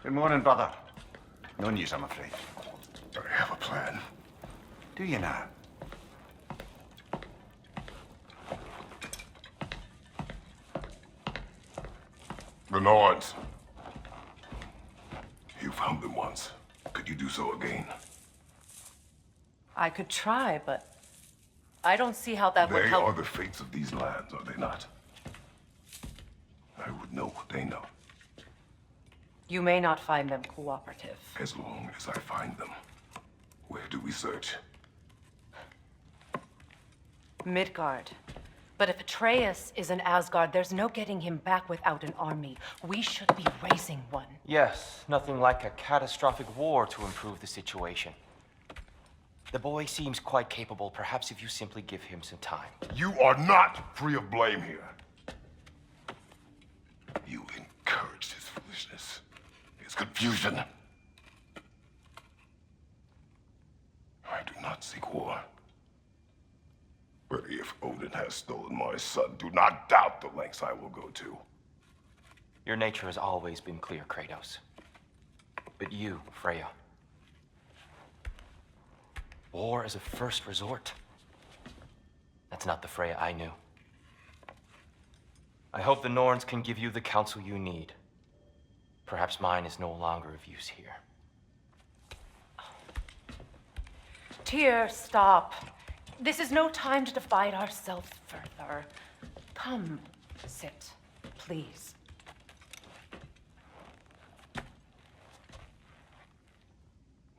Good morning, brother. No news, I'm afraid. I have a plan. Do you now? The Nords. You found them once. Could you do so again? I could try, but I don't see how that would They help. are the fates of these lands, are they not? I would know what they know, You may not find them cooperative. as long as I find them. Where do we search? Midgard. But if Atreus is in Asgard, there's no getting him back without an army. We should be raising one. Yes, nothing like a catastrophic war to improve the situation. The boy seems quite capable. Perhaps if you simply give him some time. You are not free of blame here. You encouraged his foolishness, his confusion. I do not seek war. But if Odin has stolen my son, do not doubt the lengths I will go to. Your nature has always been clear, Kratos. But you, Freya. War is a first resort. That's not the Freya I knew. I hope the Norns can give you the counsel you need. Perhaps mine is no longer of use here. Tyr, stop. This is no time to divide ourselves further. Come, sit, please.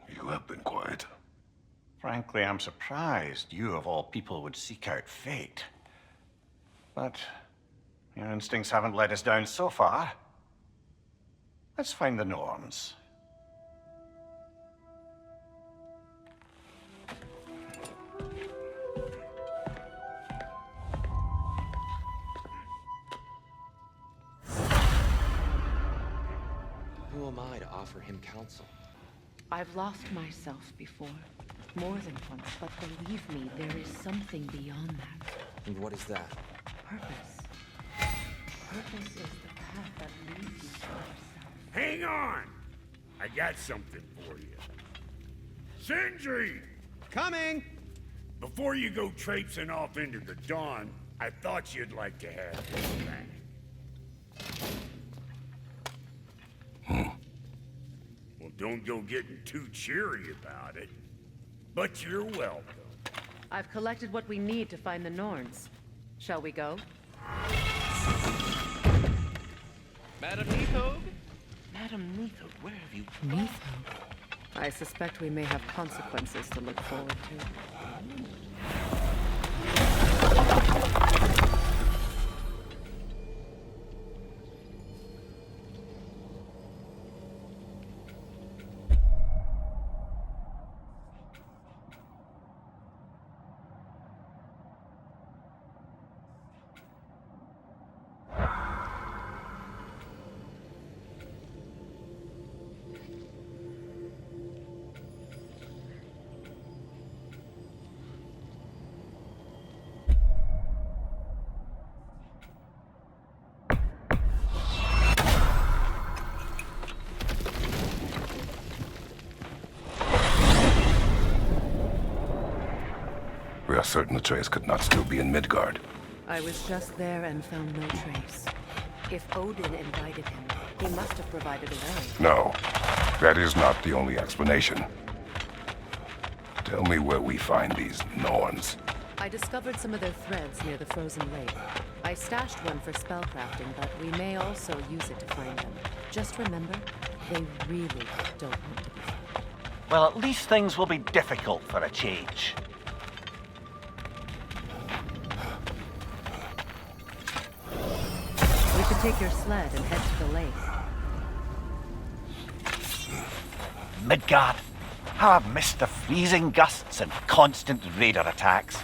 You have been quiet. Frankly, I'm surprised you, of all people, would seek out fate. But your instincts haven't let us down so far. Let's find the Norns. Who am I to offer him counsel? I've lost myself before, more than once, but believe me, there is something beyond that. And what is that? Purpose. Purpose is the path that leads you to yourself. Hang on! I got something for you. Sindri! Coming! Before you go traipsing off into the dawn, I thought you'd like to have this back. Well, don't go getting too cheery about it. But you're welcome. I've collected what we need to find the Norns. Shall we go? Madam Neathog? Madam Neathog, where have you... Neathog? I suspect we may have consequences to look forward to. We are certain Atreus could not still be in Midgard. I was just there and found no trace. If Odin invited him, he must have provided a way. No, that is not the only explanation. Tell me where we find these Norns. I discovered some of their threads near the frozen lake. I stashed one for spellcrafting, but we may also use it to find them. Just remember, they really don't want to be found. Well, at least things will be difficult for a change. We could take your sled and head to the lake. Midgard, how I've missed the freezing gusts and constant raider attacks.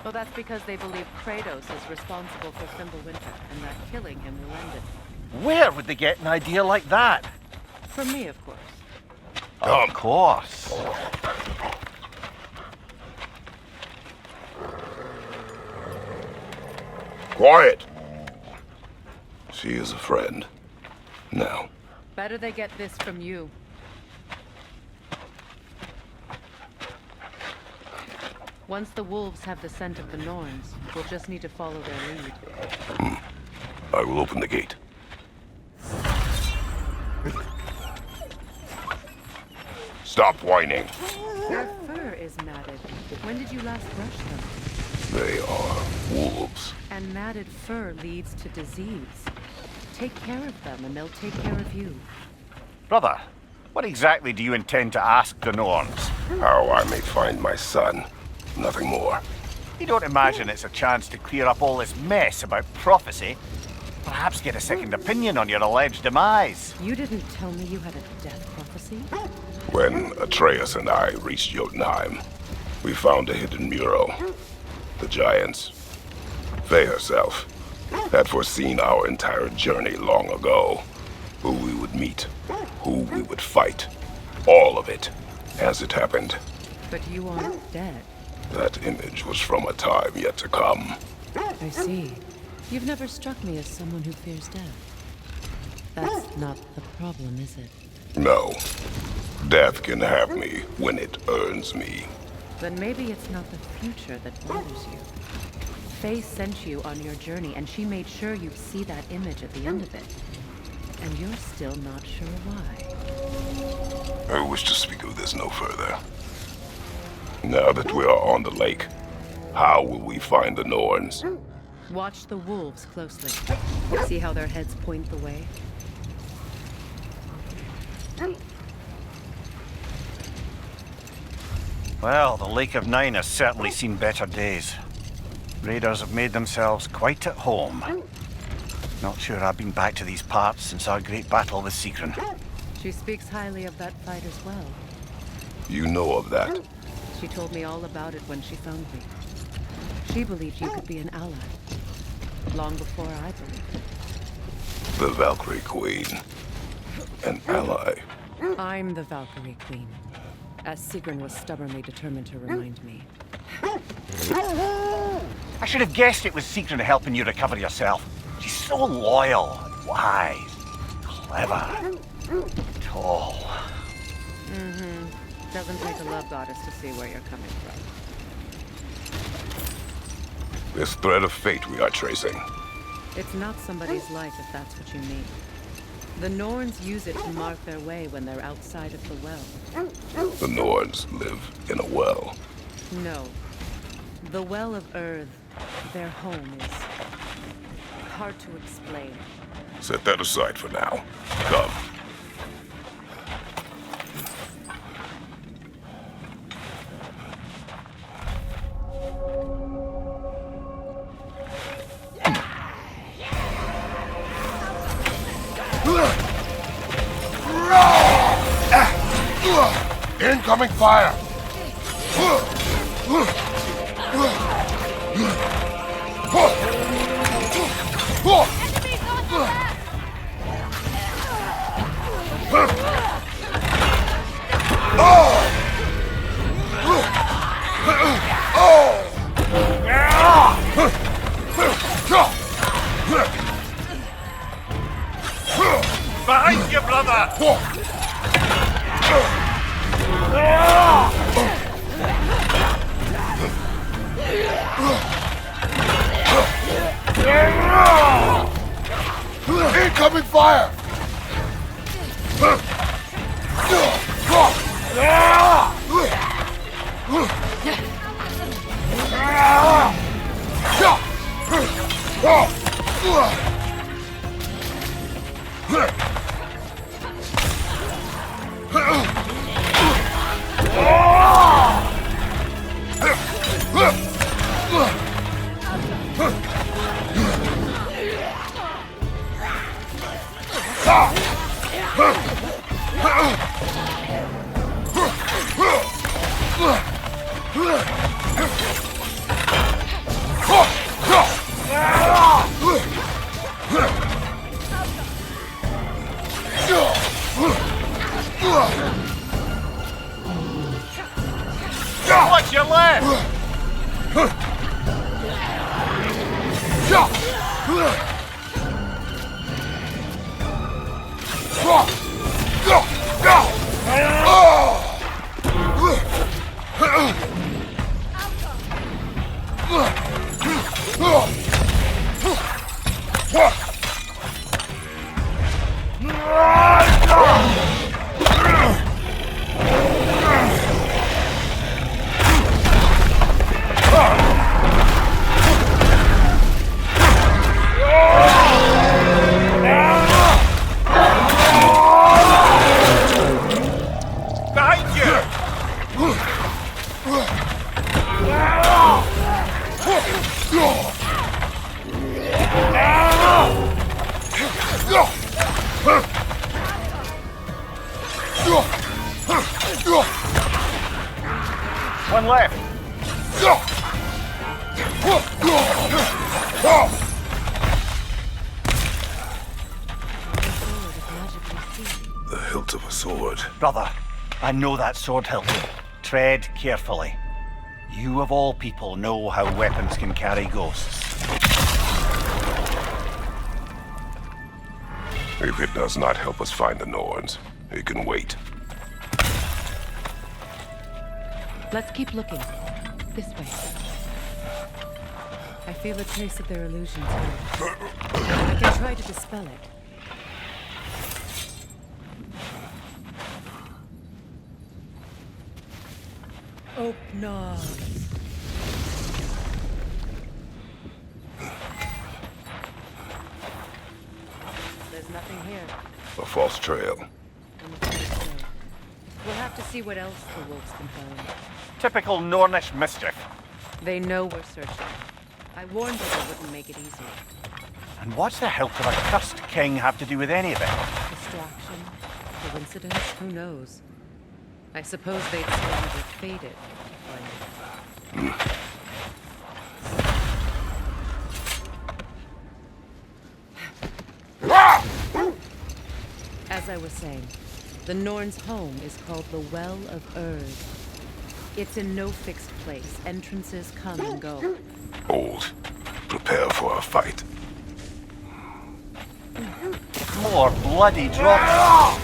Well, that's because they believe Kratos is responsible for Fimbulwinter, and that killing him will end it. Where would they get an idea like that? From me, of course. Of course. Quiet! She is a friend. Now, Better they get this from you. Once the wolves have the scent of the Norns, we'll just need to follow their lead. I will open the gate. Stop whining. Their fur is matted. When did you last brush them? They are wolves. And matted fur leads to disease. Take care of them and they'll take care of you. Brother, what exactly do you intend to ask the Norns? How I may find my son. Nothing more. You don't imagine it's a chance to clear up all this mess about prophecy? Perhaps get a second opinion on your alleged demise. You didn't tell me you had a death prophecy? When Atreus and I reached Jotunheim, we found a hidden mural. The giants, Faye herself, had foreseen our entire journey long ago. Who we would meet, who we would fight. All of it, as it happened. But you aren't dead. That image was from a time yet to come. I see. You've never struck me as someone who fears death. That's not the problem, is it? No. Death can have me when it earns me. Then maybe it's not the future that bothers you. Faye sent you on your journey, and she made sure you'd see that image at the end of it. And you're still not sure why. I wish to speak of this no further. Now that we are on the lake, how will we find the Norns? Watch the wolves closely. See how their heads point the way? Well, the Lake of Nine has certainly seen better days. Raiders have made themselves quite at home. Not sure I've been back to these parts since our great battle with Sigrun. She speaks highly of that fight as well. You know of that? She told me all about it when she found me. She believed you could be an ally. Long before I believed it. The Valkyrie Queen. An ally. I'm the Valkyrie Queen, as Sigrun was stubbornly determined to remind me. I should have guessed it was Sigrun helping you recover yourself. She's so loyal, and wise, clever, tall. Doesn't take a love goddess to see where you're coming from. This thread of fate we are tracing. It's not somebody's life if that's what you mean. The Norns use it to mark their way when they're outside of the well. The Norns live in a well. No. The Well of Earth, their home, is hard to explain. Set that aside for now. Come. Incoming fire! Behind you, brother! Incoming fire! Watch your left! see? The hilt of a sword. Brother, I know that sword hilt. Tread carefully. You of all people know how weapons can carry ghosts. If it does not help us find the Norns, it can wait. Let's keep looking. This way. I feel a trace of their illusions here. I can try to dispel it. Open. There's nothing here. A false trail. I'm afraid so. We'll have to see what else the wolves can find. Typical Nornish mischief. They know we're searching. I warned them they wouldn't make it easy. And what's the hilt of a cursed king have to do with any of it? Distraction? Coincidence? Who knows? I suppose they'd say we were fated to find it. As I was saying, the Norn's home is called the Well of Erd. It's in no fixed place. Entrances come and go. Old. Prepare for a fight. More bloody drops.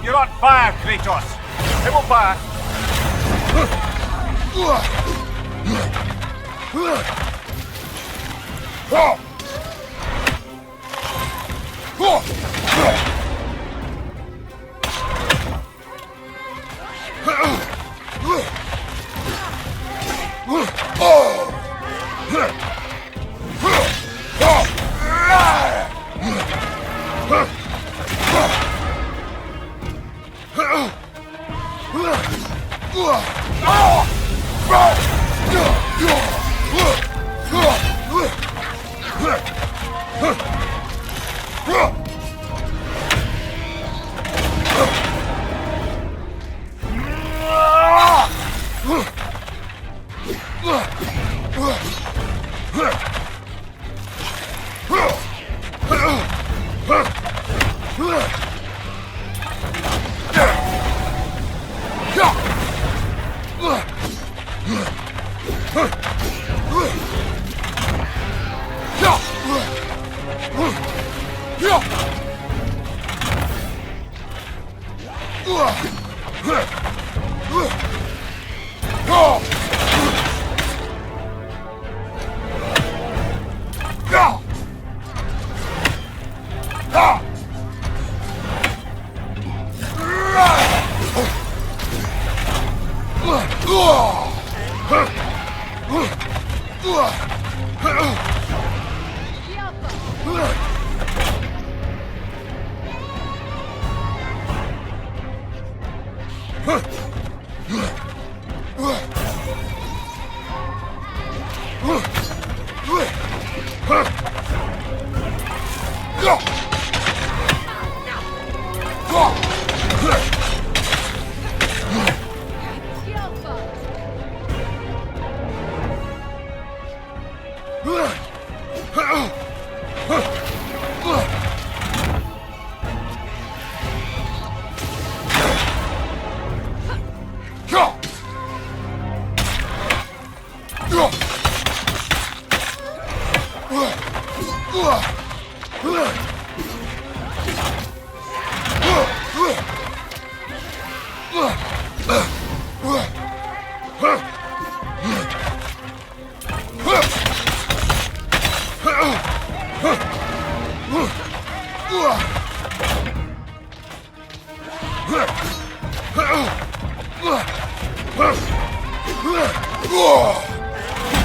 You're on fire, Kratos! It will pass!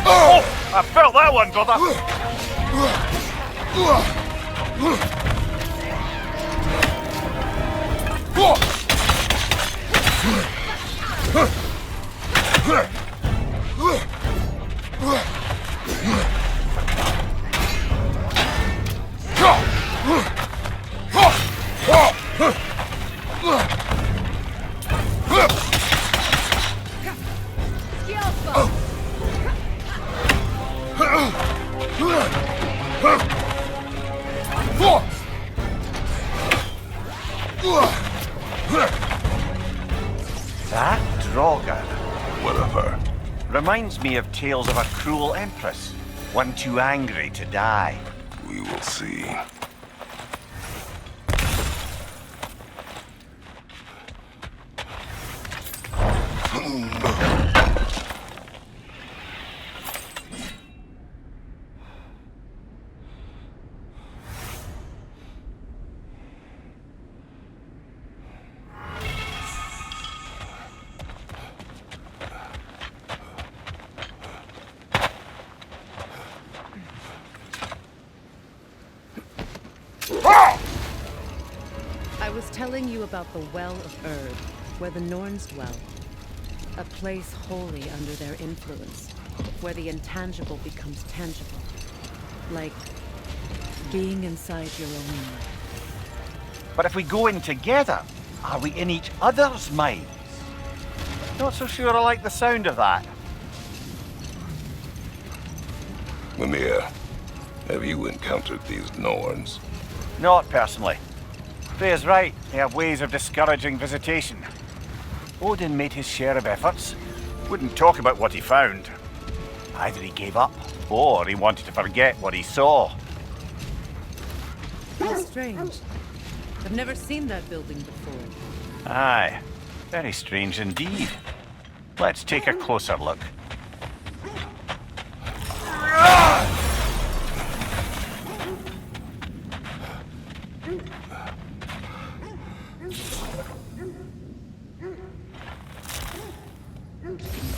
Oh, I felt that one, brother. That Draugr Whatever. reminds me of tales of a cruel empress, one too angry to die. We will see. I was telling you about the Well of Erd, where the Norns dwell. A place wholly under their influence, where the intangible becomes tangible. Like being inside your own mind. But if we go in together, are we in each other's minds? Not so sure I like the sound of that. Mimir, have you encountered these Norns? Not personally. Freya's right, they have ways of discouraging visitation. Odin made his share of efforts. Wouldn't talk about what he found. Either he gave up, or he wanted to forget what he saw. How strange. I've never seen that building before. Aye, very strange indeed. Let's take a closer look.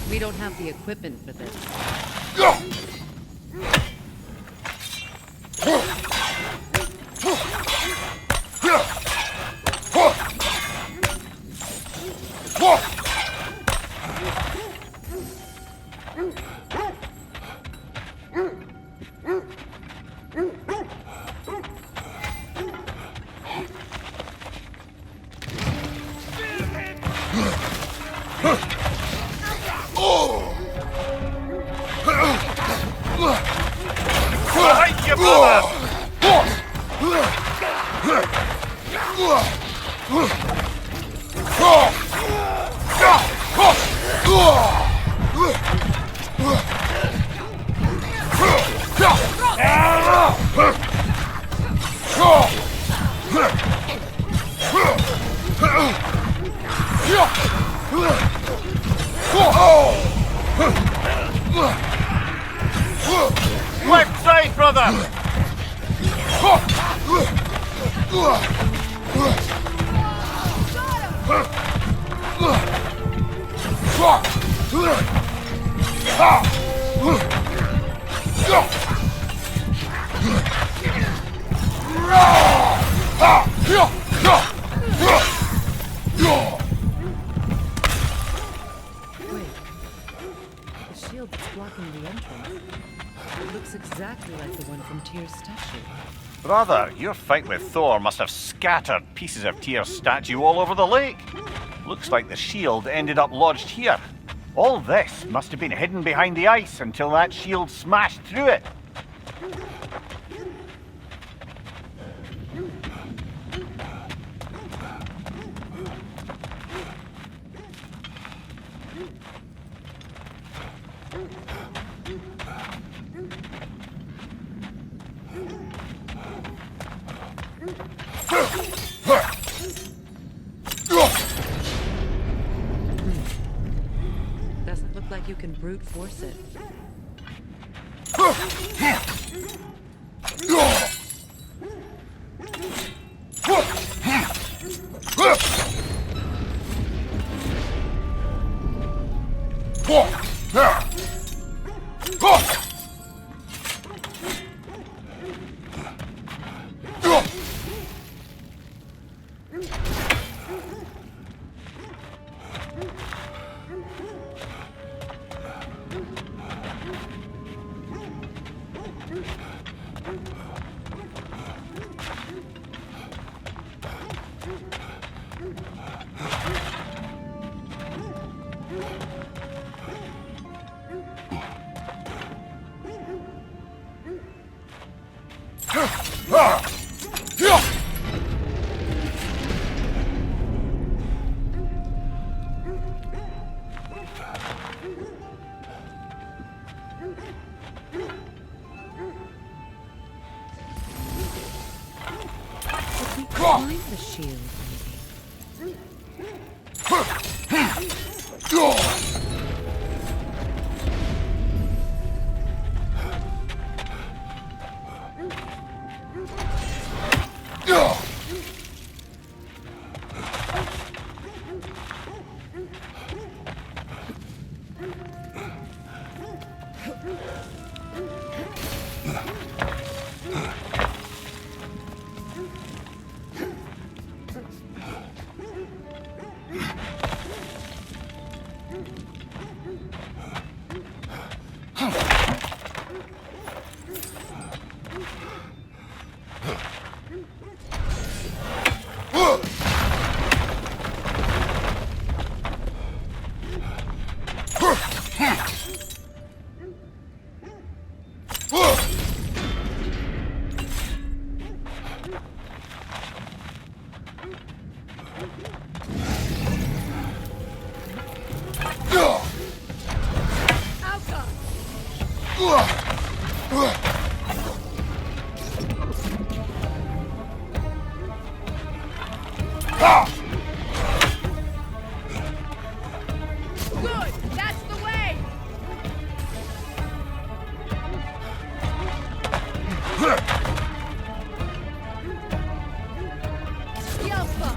We don't have the equipment for this. Behind you, brother! Left side, brother! Wait. The shield that's blocking the entrance. It looks exactly like the one from Tyr's statue. Brother, your fight with Thor must have scattered pieces of Tyr's statue all over the lake. Looks like the shield ended up lodged here. All this must have been hidden behind the ice until that shield smashed through it. Doesn't look like you can brute force it. Find the shield, maybe. Good! That's the way! Yelpa!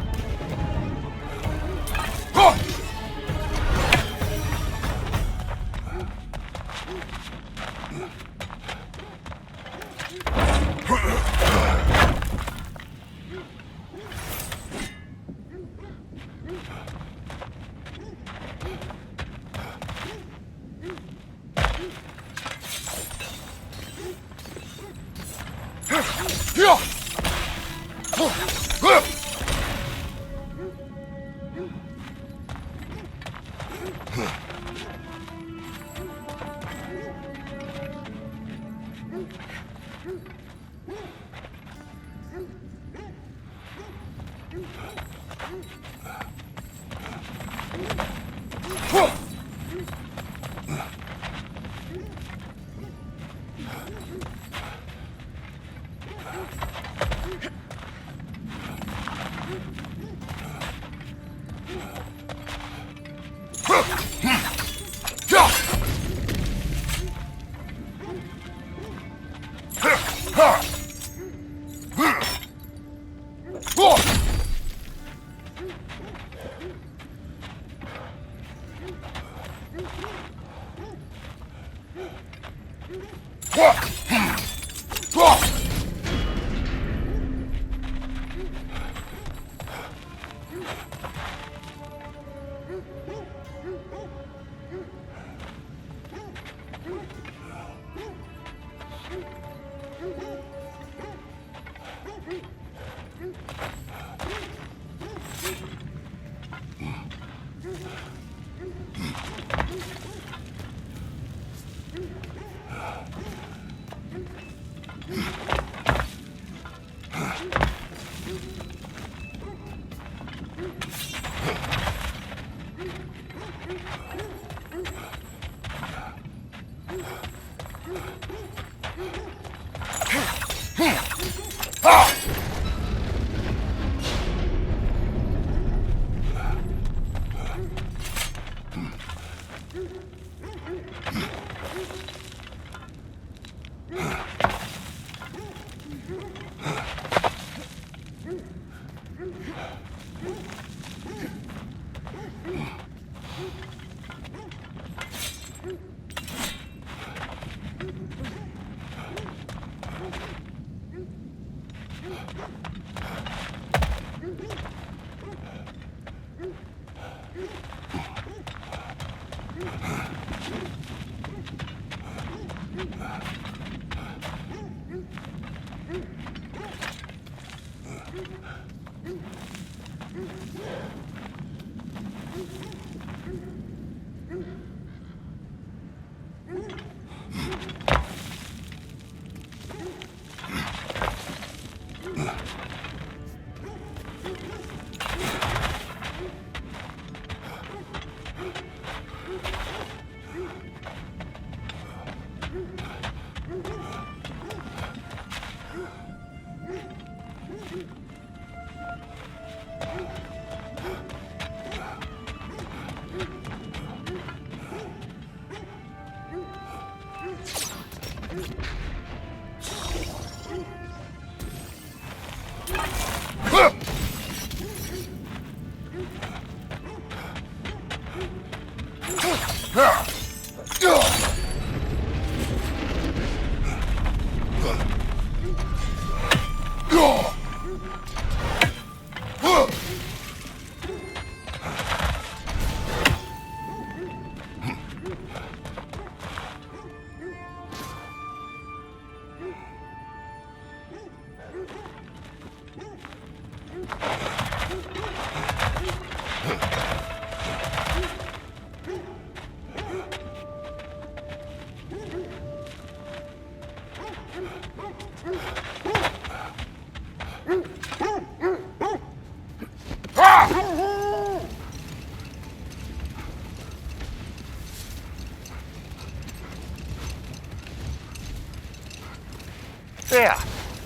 There.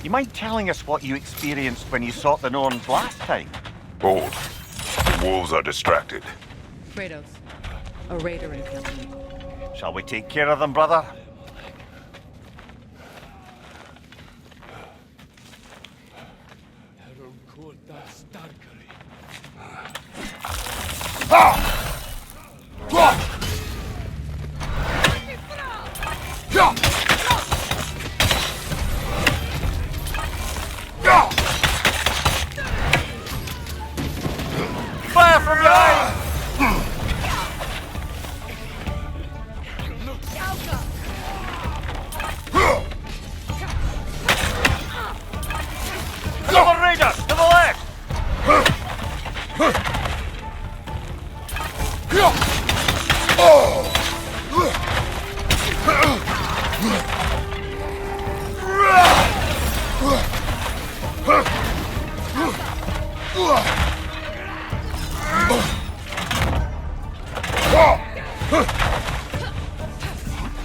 You mind telling us what you experienced when you sought the Norns last time? Hold. The wolves are distracted. Kratos, a raider encampment. Shall we take care of them, brother? Fire from behind! Another raider! To the left!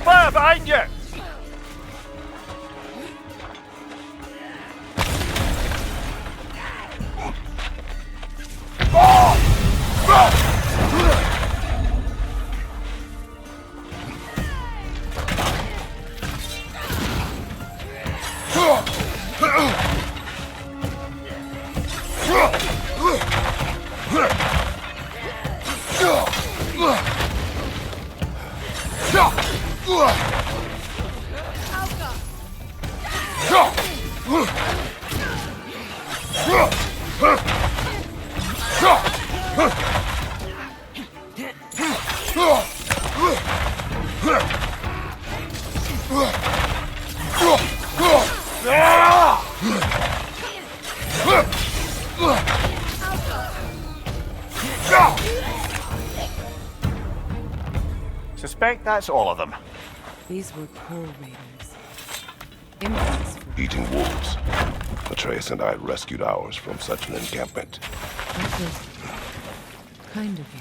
Fire behind you! Suspect that's all of them. These were poor raiders. Images for Eating wolves. Atreus and I rescued ours from such an encampment. that was kind of you.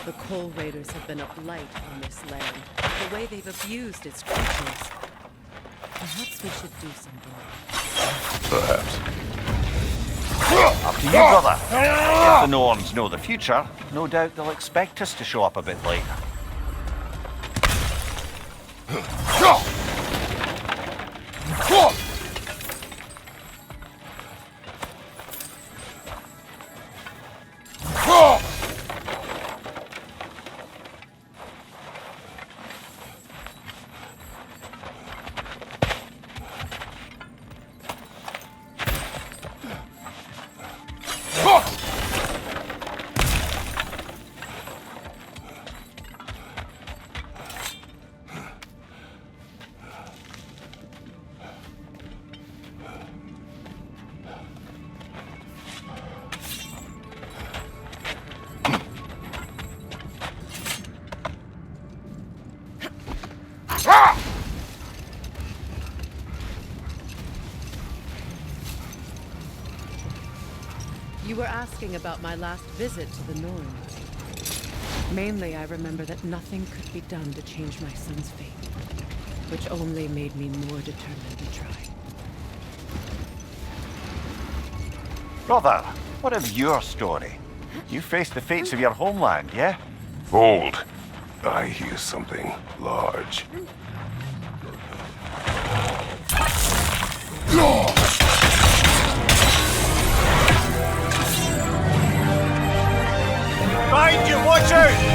The Coal Raiders have been a blight on this land. The way they've abused its creatures. Perhaps we should do something. Perhaps. Up to you, brother. If the Norns know the future, no doubt they'll expect us to show up a bit late. You were asking about my last visit to the Norn. Mainly, I remember that nothing could be done to change my son's fate, which only made me more determined to try. Brother, what of your story? You faced the fates of your homeland, yeah? Hold. I hear something large. Behind you, watch out!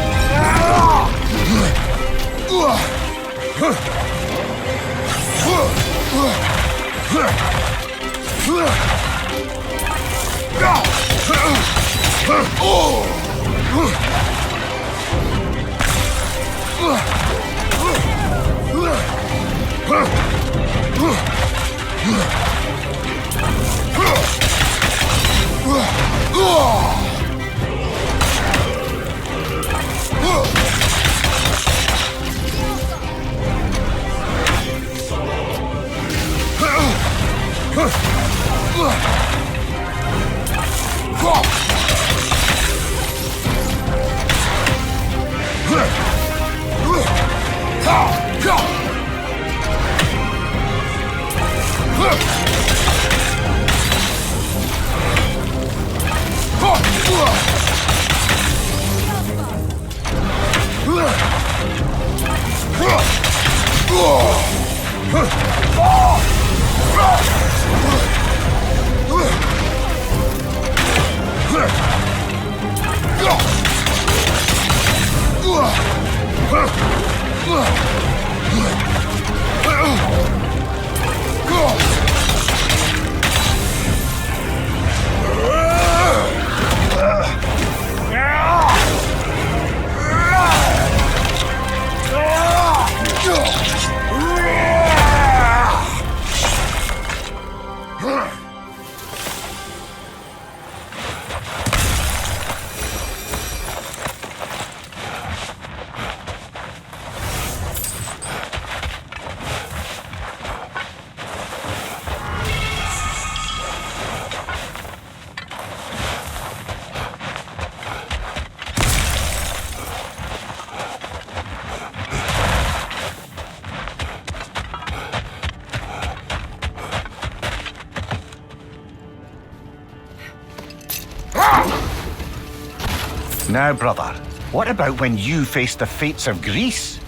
Now, brother, what about when you faced the fates of Greece?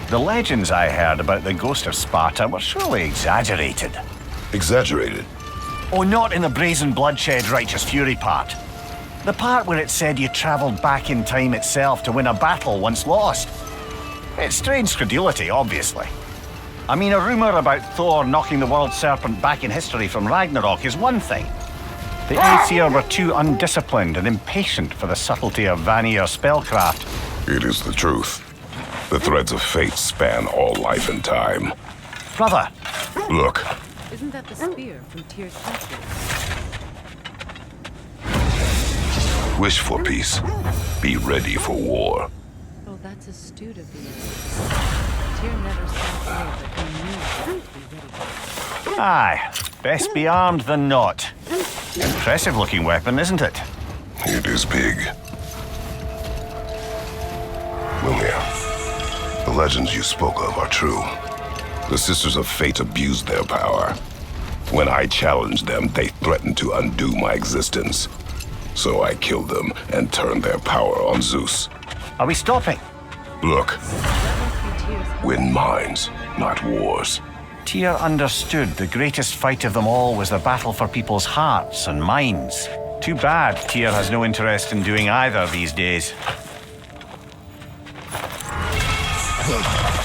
The legends I heard about the ghost of Sparta were surely exaggerated. Exaggerated? Oh, not in the brazen bloodshed righteous fury part. The part where it said you travelled back in time itself to win a battle once lost. It's strange credulity, obviously. I mean, a rumour about Thor knocking the world serpent back in history from Ragnarok is one thing. The Aesir were too undisciplined and impatient for the subtlety of Vanir spellcraft. It is the truth. The threads of fate span all life and time. Brother! Look. Isn't that the spear from Tyr's statue? Wish for peace. Be ready for war. Oh, that's astute of you. Tyr never stopped there, but he knew he would be ready. Aye, best be armed than not. Impressive looking weapon, isn't it? It is big. Mimir, the legends you spoke of are true. The Sisters of Fate abused their power. When I challenged them, they threatened to undo my existence. So I killed them and turned their power on Zeus. Are we stopping? Look, That must be Tyr's. win minds, not wars. Tyr understood the greatest fight of them all was the battle for people's hearts and minds. Too bad Tyr has no interest in doing either these days. Another forward.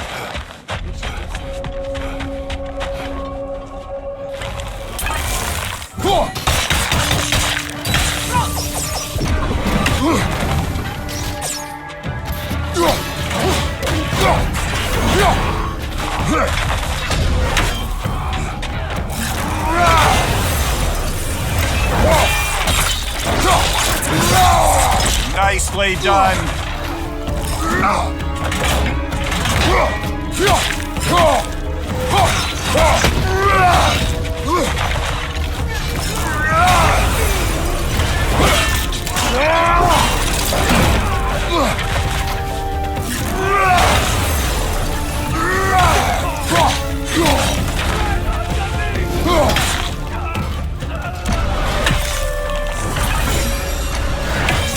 Kratos. We should do something. Nicely done.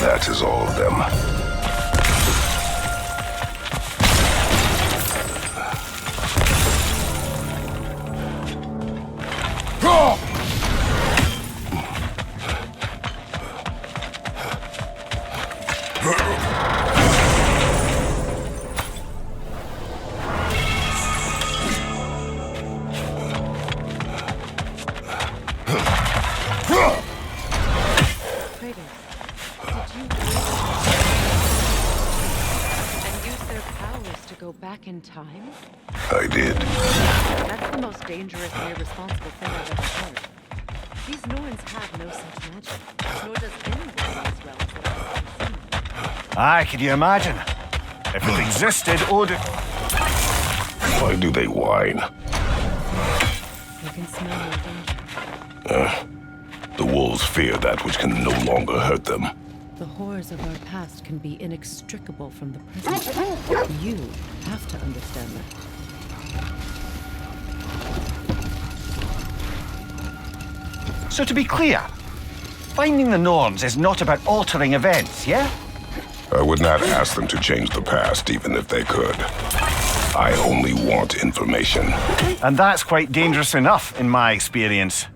That is all of them. Back in time? I did. That's the most dangerous and irresponsible thing I've ever heard. These Norns have no such magic, nor does anyone as well as they have. Aye, can you imagine? If it existed, Odin... Why do they whine? You can smell no danger. The wolves fear that which can no longer hurt them. The horrors of our past can be inextricable from the present. You have to understand that. So to be clear, finding the Norns is not about altering events, yeah? I would not ask them to change the past, even if they could. I only want information. And that's quite dangerous enough, in my experience.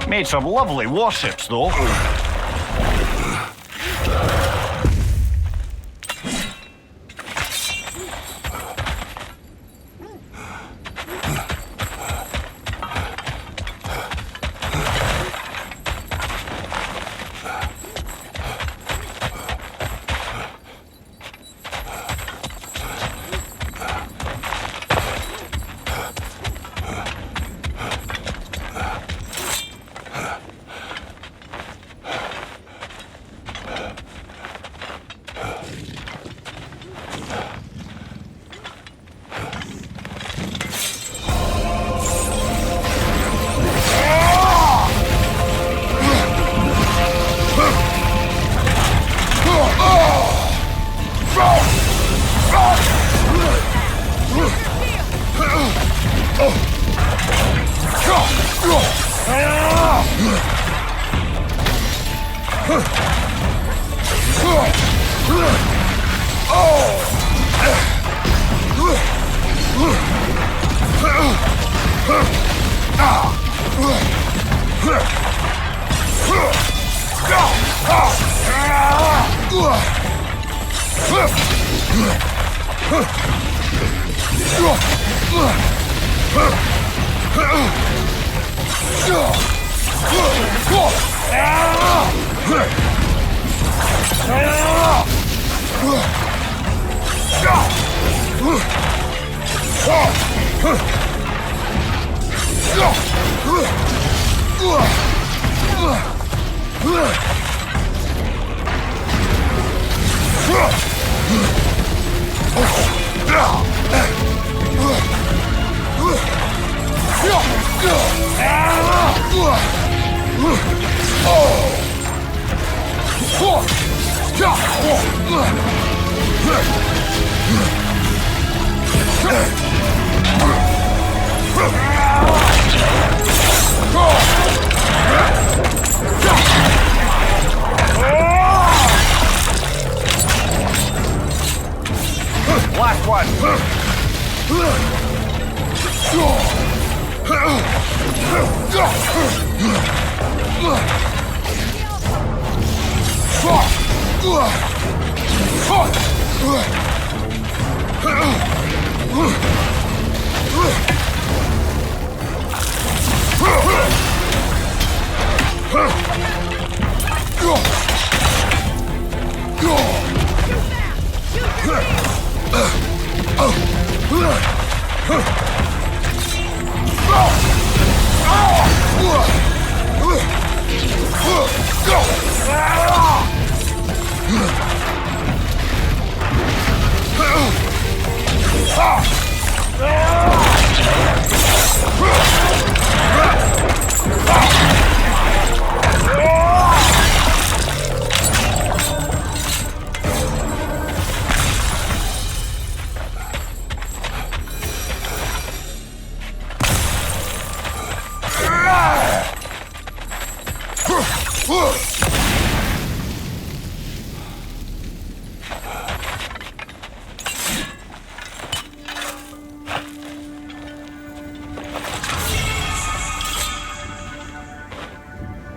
Made some lovely warships, though. Last one.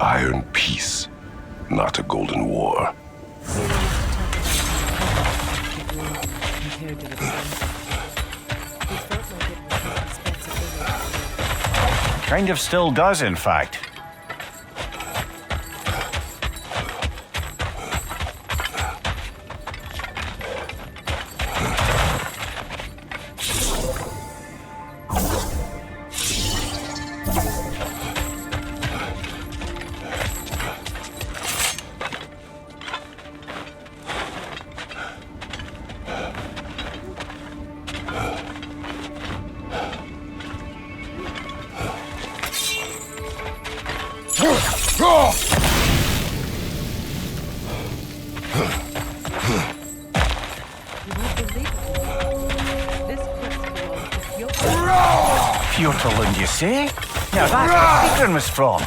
Iron peace, not a golden war. Compared to the he felt like it was his responsibility. Kind of still does, in fact. Fjortland, you say? Now that's where Odin was from.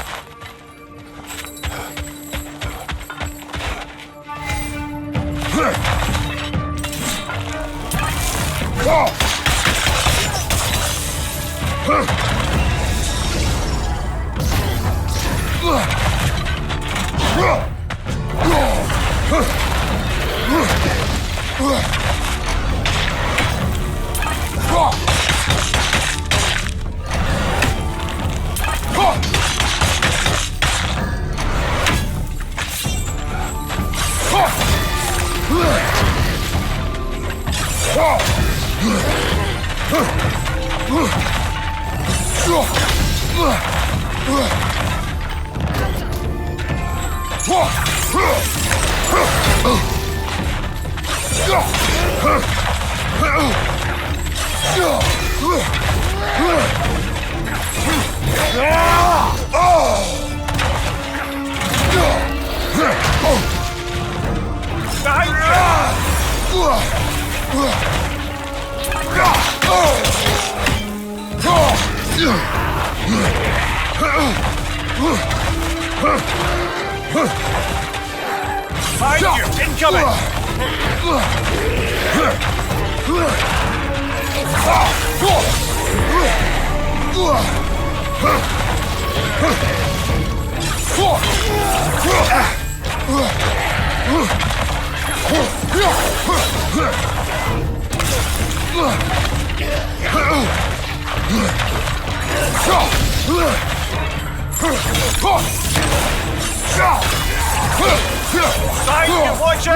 Find you! Incoming! Find you! Watch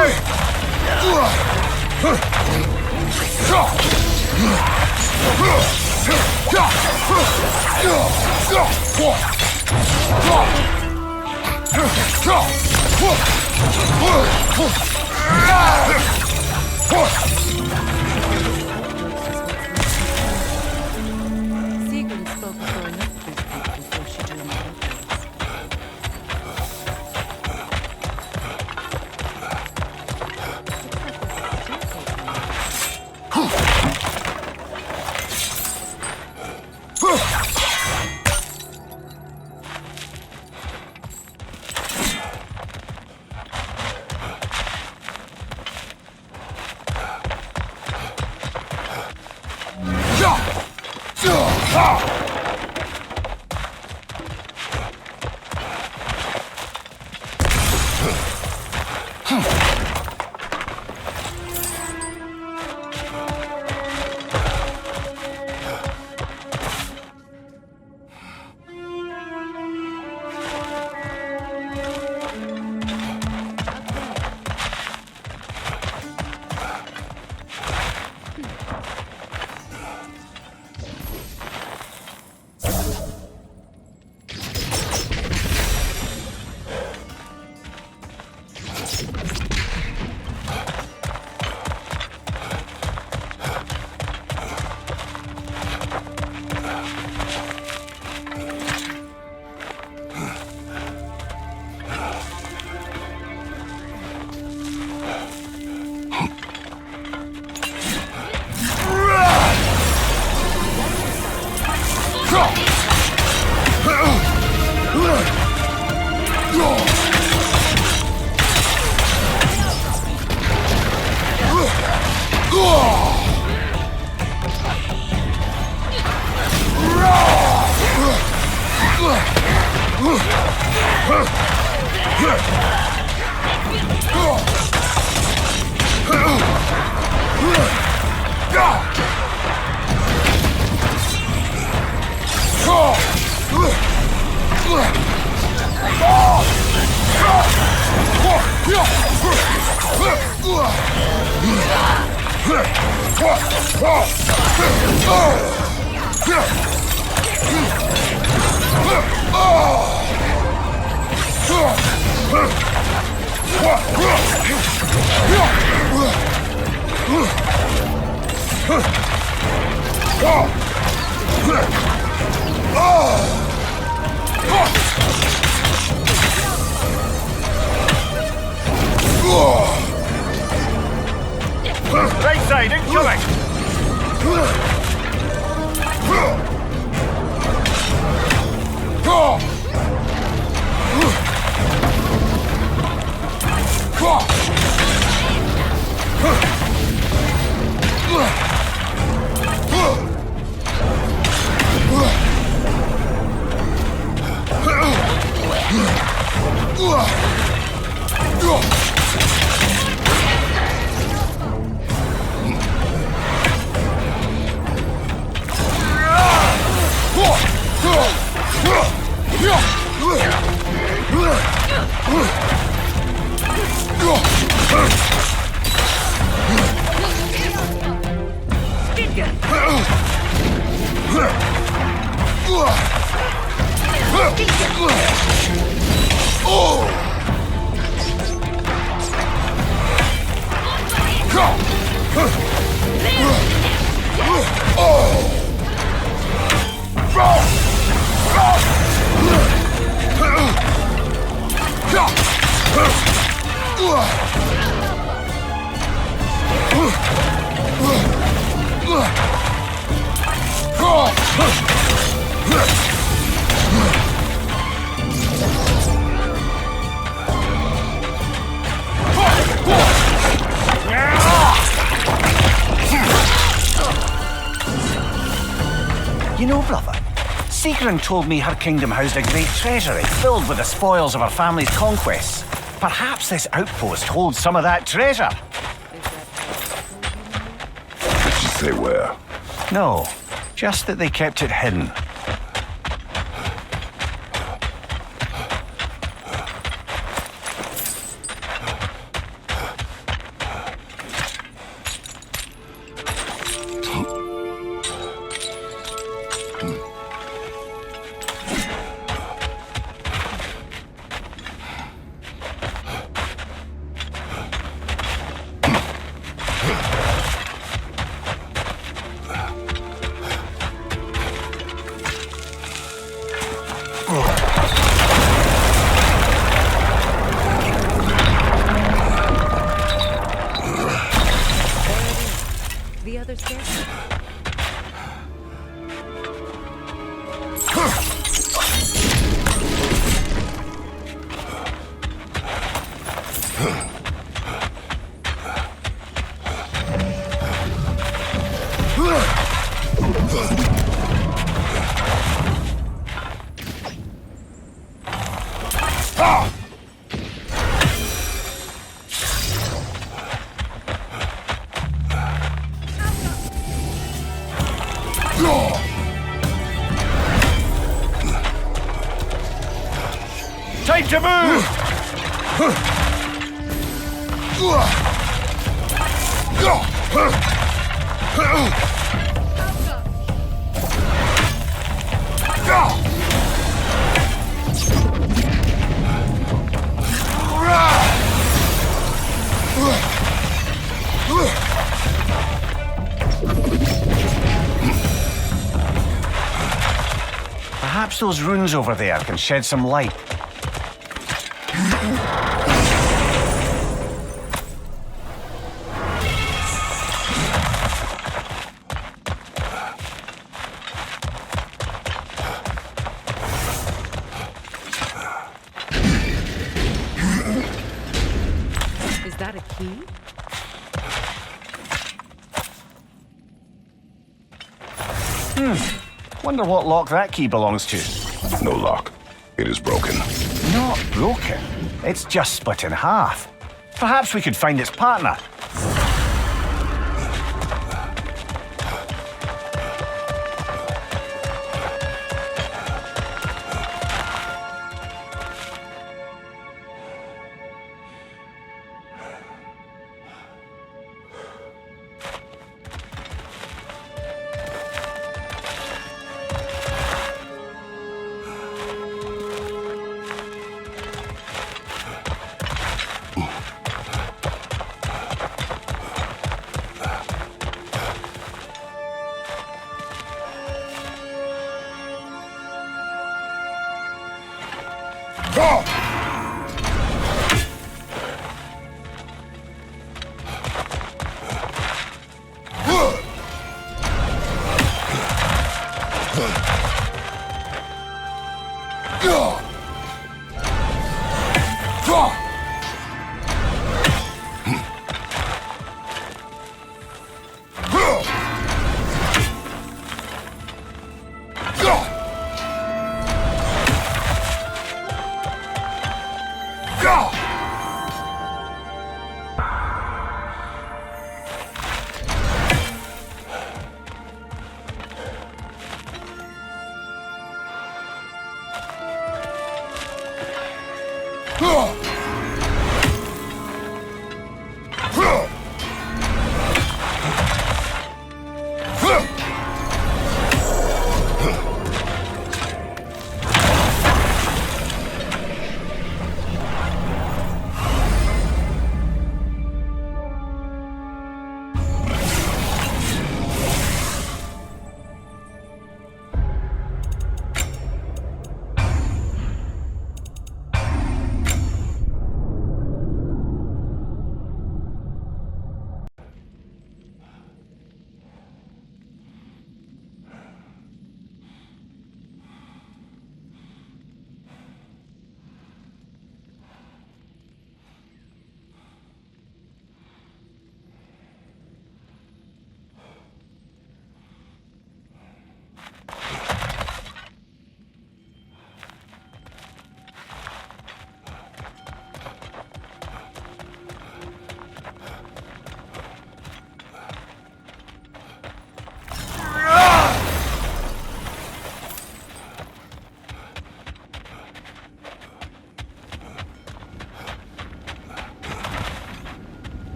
Sigurd spoke with her enough to speak before she joined the Right side, incoming! You know, brother, Sigrun told me her kingdom housed a great treasury filled with the spoils of her family's conquests. Perhaps this outpost holds some of that treasure. Did she say where? No, just that they kept it hidden. The other staircase. Time to move! Perhaps those runes over there can shed some light. Is that a key? Wonder what lock that key belongs to. No lock. It is broken. Not broken. It's just split in half. Perhaps we could find its partner.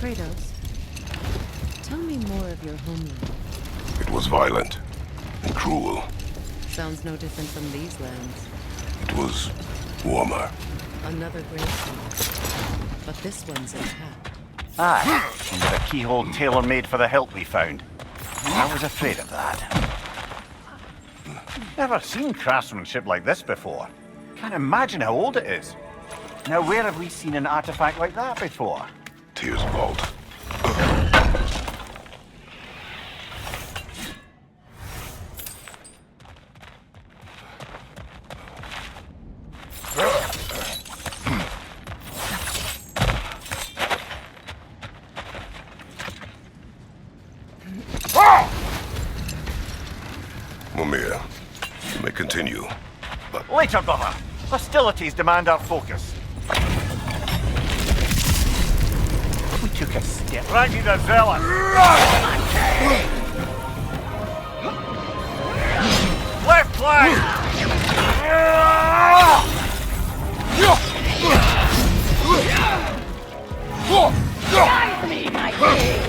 Kratos, tell me more of your homeland. It was violent and cruel. Sounds no different from these lands. It was warmer. Another gravestone. But this one's intact. Aye, and with a keyhole tailor-made for the hilt we found. I was afraid of that. Never seen craftsmanship like this before. Can't imagine how old it is. Now, where have we seen an artifact like that before? Tyr's vault. Mimir, you may continue, but Later, brother. Hostilities demand our focus. took a step. Frækni The Zealous! Left flank! Guide me, my king!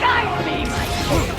Guide me, my king!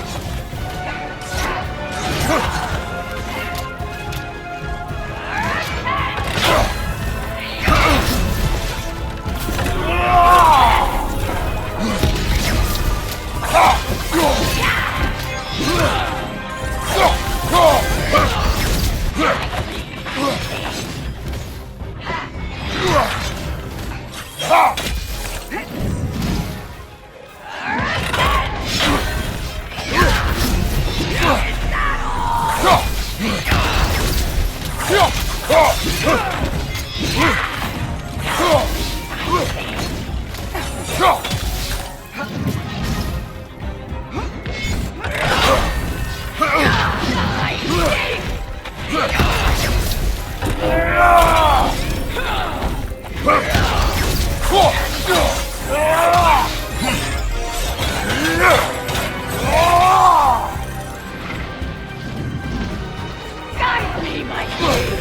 Guide me, my king!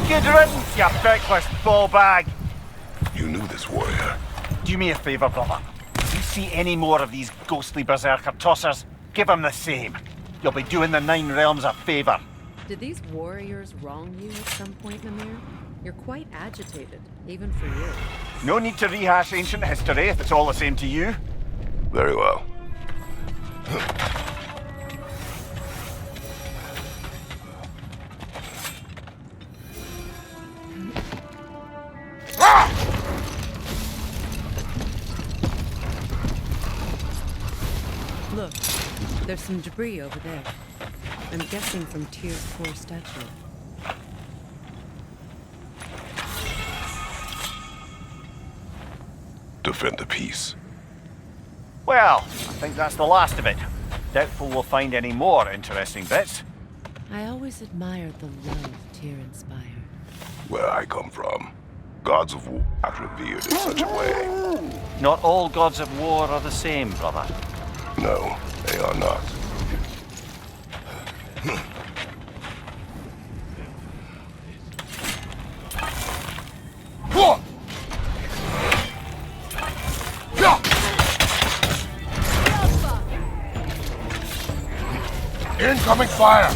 Good riddance, you feckless ball bag. You knew this warrior. Do me a favour, brother. If you see any more of these ghostly berserker tossers, give them the same. You'll be doing the Nine Realms a favour. Did these warriors wrong you at some point, Mimir? You're quite agitated, even for you. No need to rehash ancient history if it's all the same to you. Very well. Look, there's some debris over there. I'm guessing from Tyr's core statue. Defend the peace. Well, I think that's the last of it. Doubtful we'll find any more interesting bits. I always admired the love Tyr inspired. Where I come from, gods of war are revered in such a way. Not all gods of war are the same, brother. No, they are not. Incoming fire!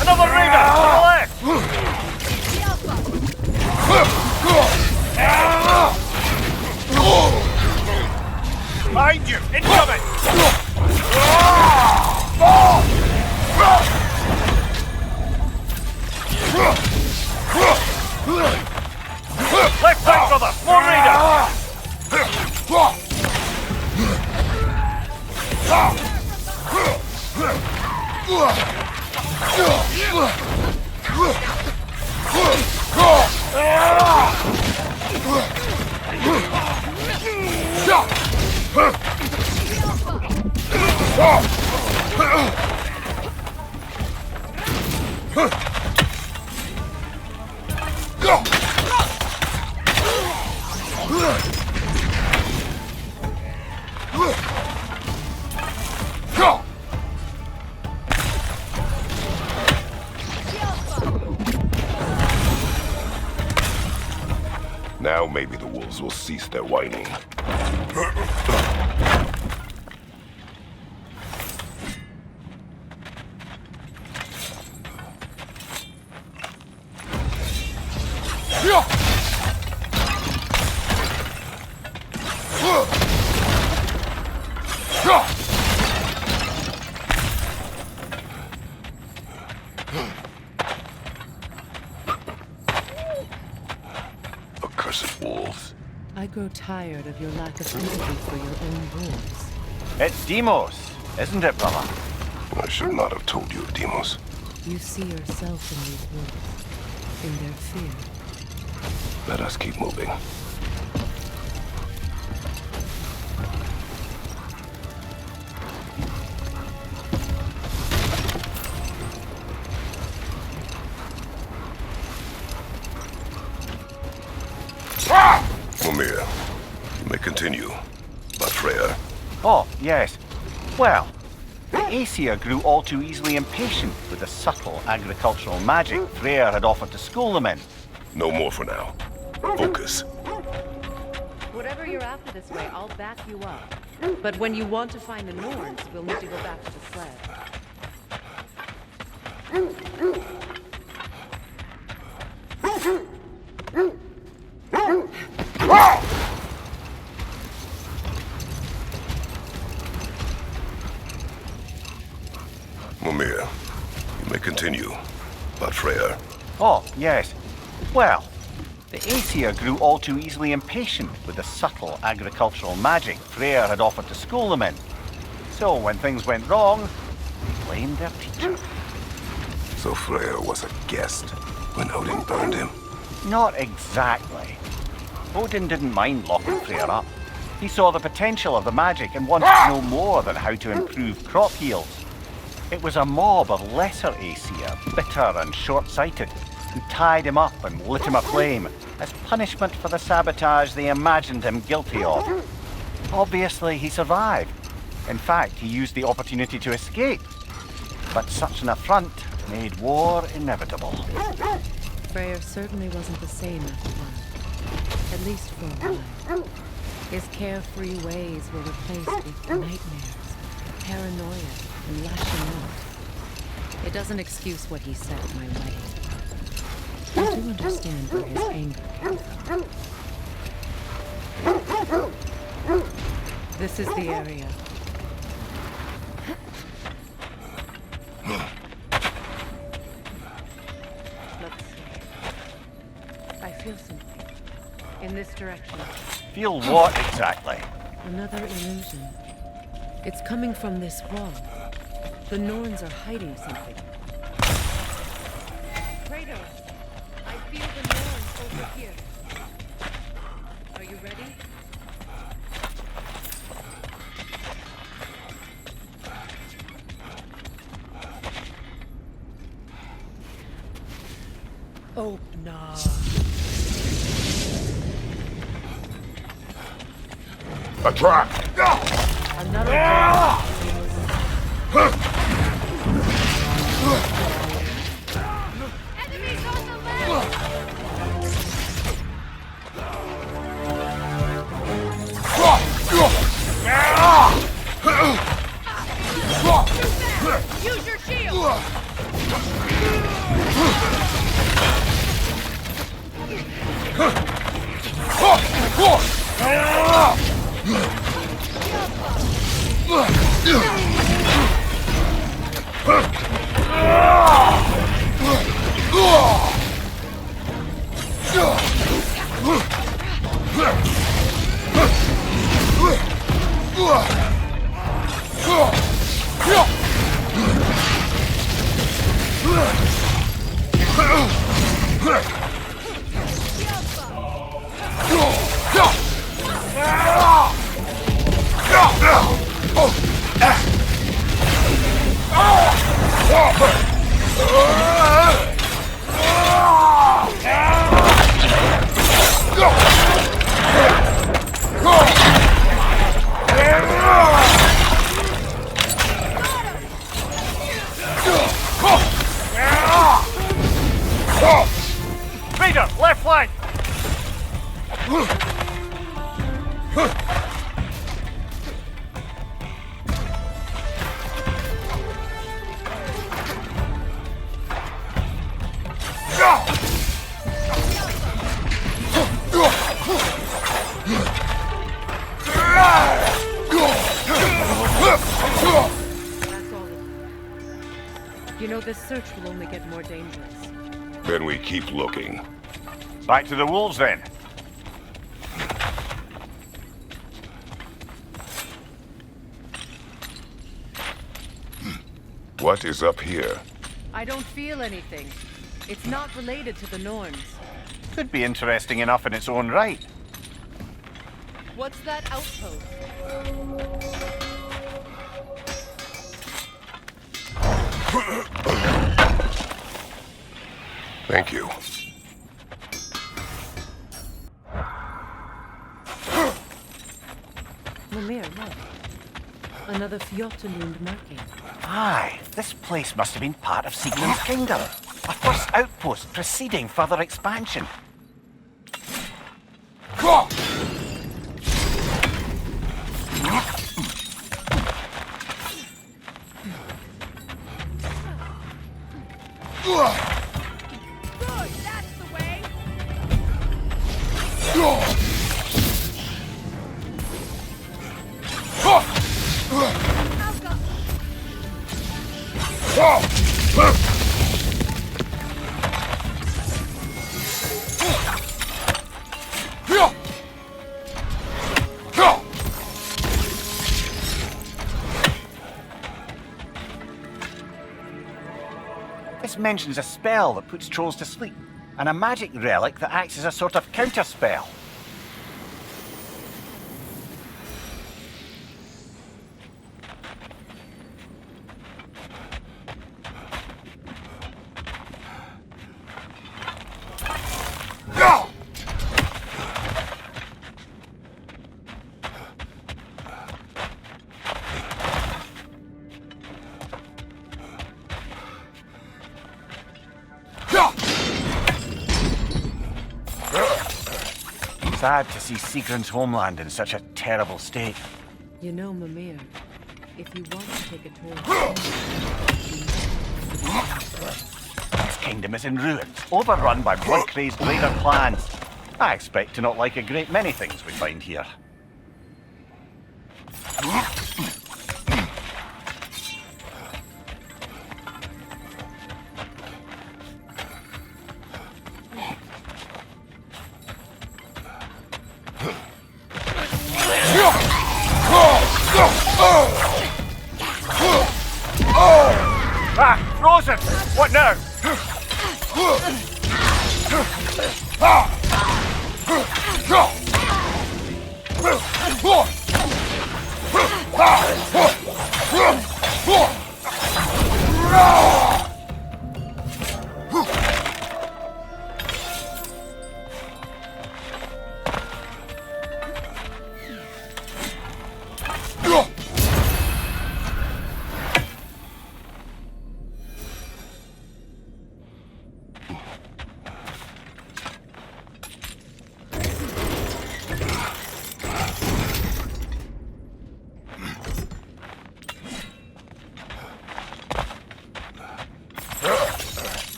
Another raider! To the left! Behind you! Incoming! Left flank, brother! More raiders! Now maybe the wolves will cease their whining. Accursed wolves. I grow tired of your lack of empathy for your own wolves. It's Demos, isn't it, brother? I should not have told you of Demos. You see yourself in these wolves, in their fear. Let us keep moving. Mimir, you may continue. But Freya, Oh, yes. Well, the Aesir grew all too easily impatient with the subtle agricultural magic Freya had offered to school them in. no more for now. Focus. Whatever you're after this way, I'll back you up. But when you want to find the Norns, we'll need to go back to the sled. Mimir, you may continue. But Freya, Oh, yes. Well, the Aesir grew all too easily impatient with the subtle agricultural magic Freya had offered to school them in. So when things went wrong, they blamed their teacher. so Freya was a guest when Odin burned him. Not exactly. Odin didn't mind locking Freya up. He saw the potential of the magic and wanted to know more than how to improve crop yields. It was a mob of lesser Aesir, bitter and short-sighted, who tied him up and lit him aflame as punishment for the sabotage they imagined him guilty of. Obviously, he survived. In fact, he used the opportunity to escape. But such an affront made war inevitable. Freyr certainly wasn't the same after that. At least for a while. His carefree ways were replaced with nightmares, paranoia, and lashing out. It doesn't excuse what he said at my wedding. I do understand where his anger came from. This is the area. Let's see. I feel something. In this direction. Feel what exactly? Another illusion. It's coming from this wall. The Norns are hiding something. Kratos, I feel the Norns over here. Are you ready? Oh, no. A trap! Another one. Enemies on the left! Use your shield! Raider, left flank! You know, this search will only get more dangerous. Then we keep looking. Back to the wolves then. What is up here? I don't feel anything. It's not related to the Norns. Could be interesting enough in its own right. What's that outpost? Thank you. Mimir, look. Another Fjotalund marking. Aye, this place must have been part of Siegmund's kingdom. A first outpost preceding further expansion. Good, that's the way! This mentions a spell that puts trolls to sleep, and a magic relic that acts as a sort of counterspell. Sad to see Sigrun's homeland in such a terrible state. You know, Mimir, if you want to take a tour This kingdom is in ruins, overrun by blood-crazed raider clans. I expect to not like a great many things we find here. Ah! Frozen! What now?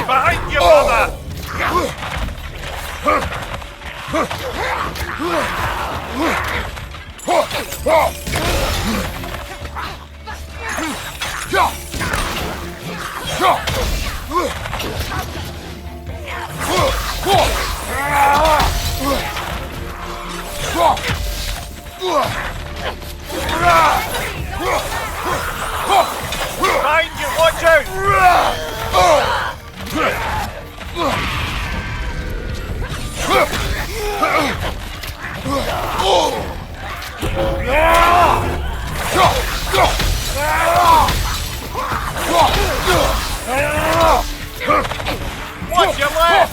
Behind you, mother! Behind you, watch out! Watch your left!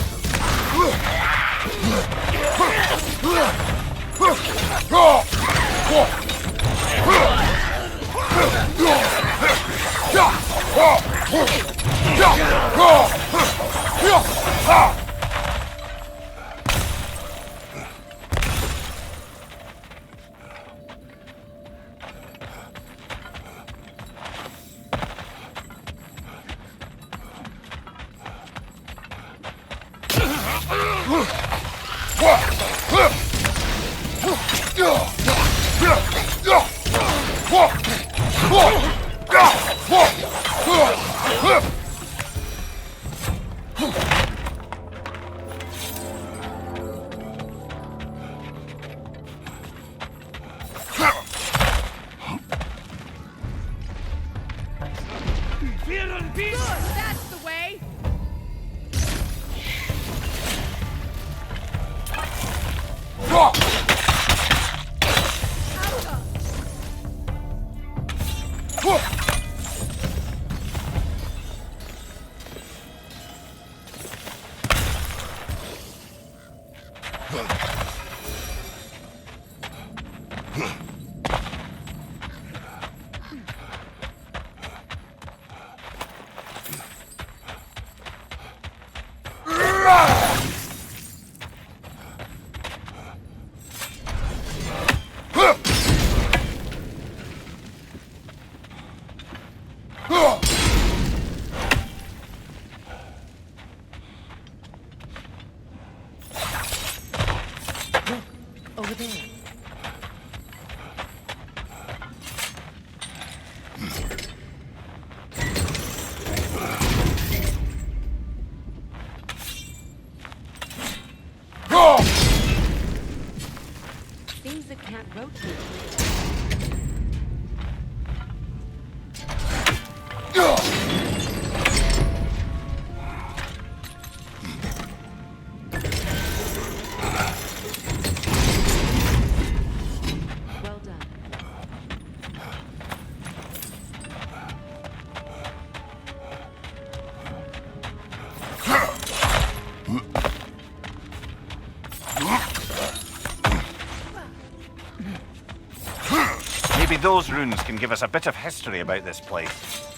Good, that's the way. over there. Things that can't rotate. Well done. Maybe those runes can give us a bit of history about this place.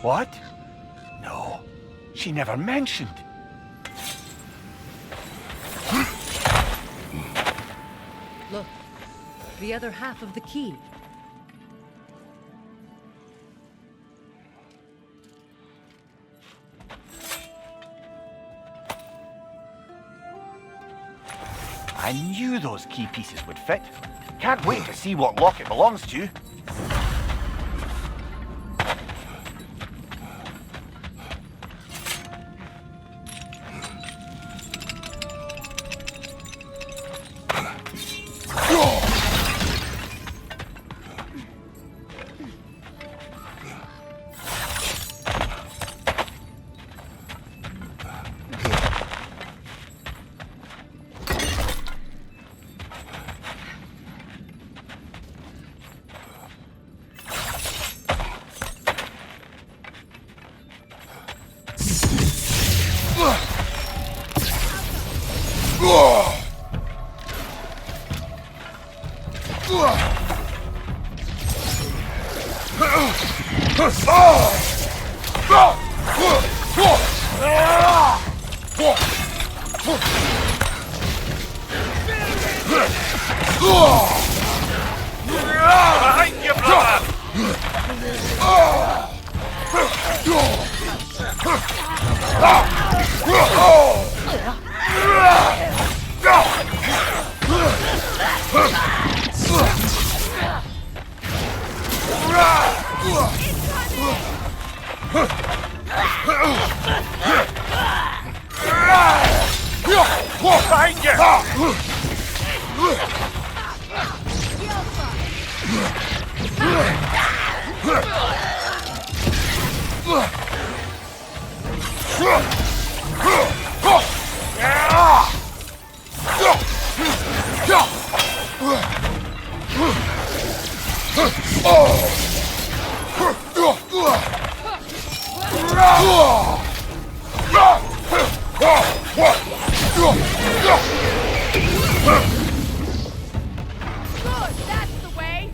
What? No, she never mentioned. Look, the other half of the key. I knew those key pieces would fit. Can't wait to see what lock it belongs to. Behind you, brother! Behind you! Good, that's the way.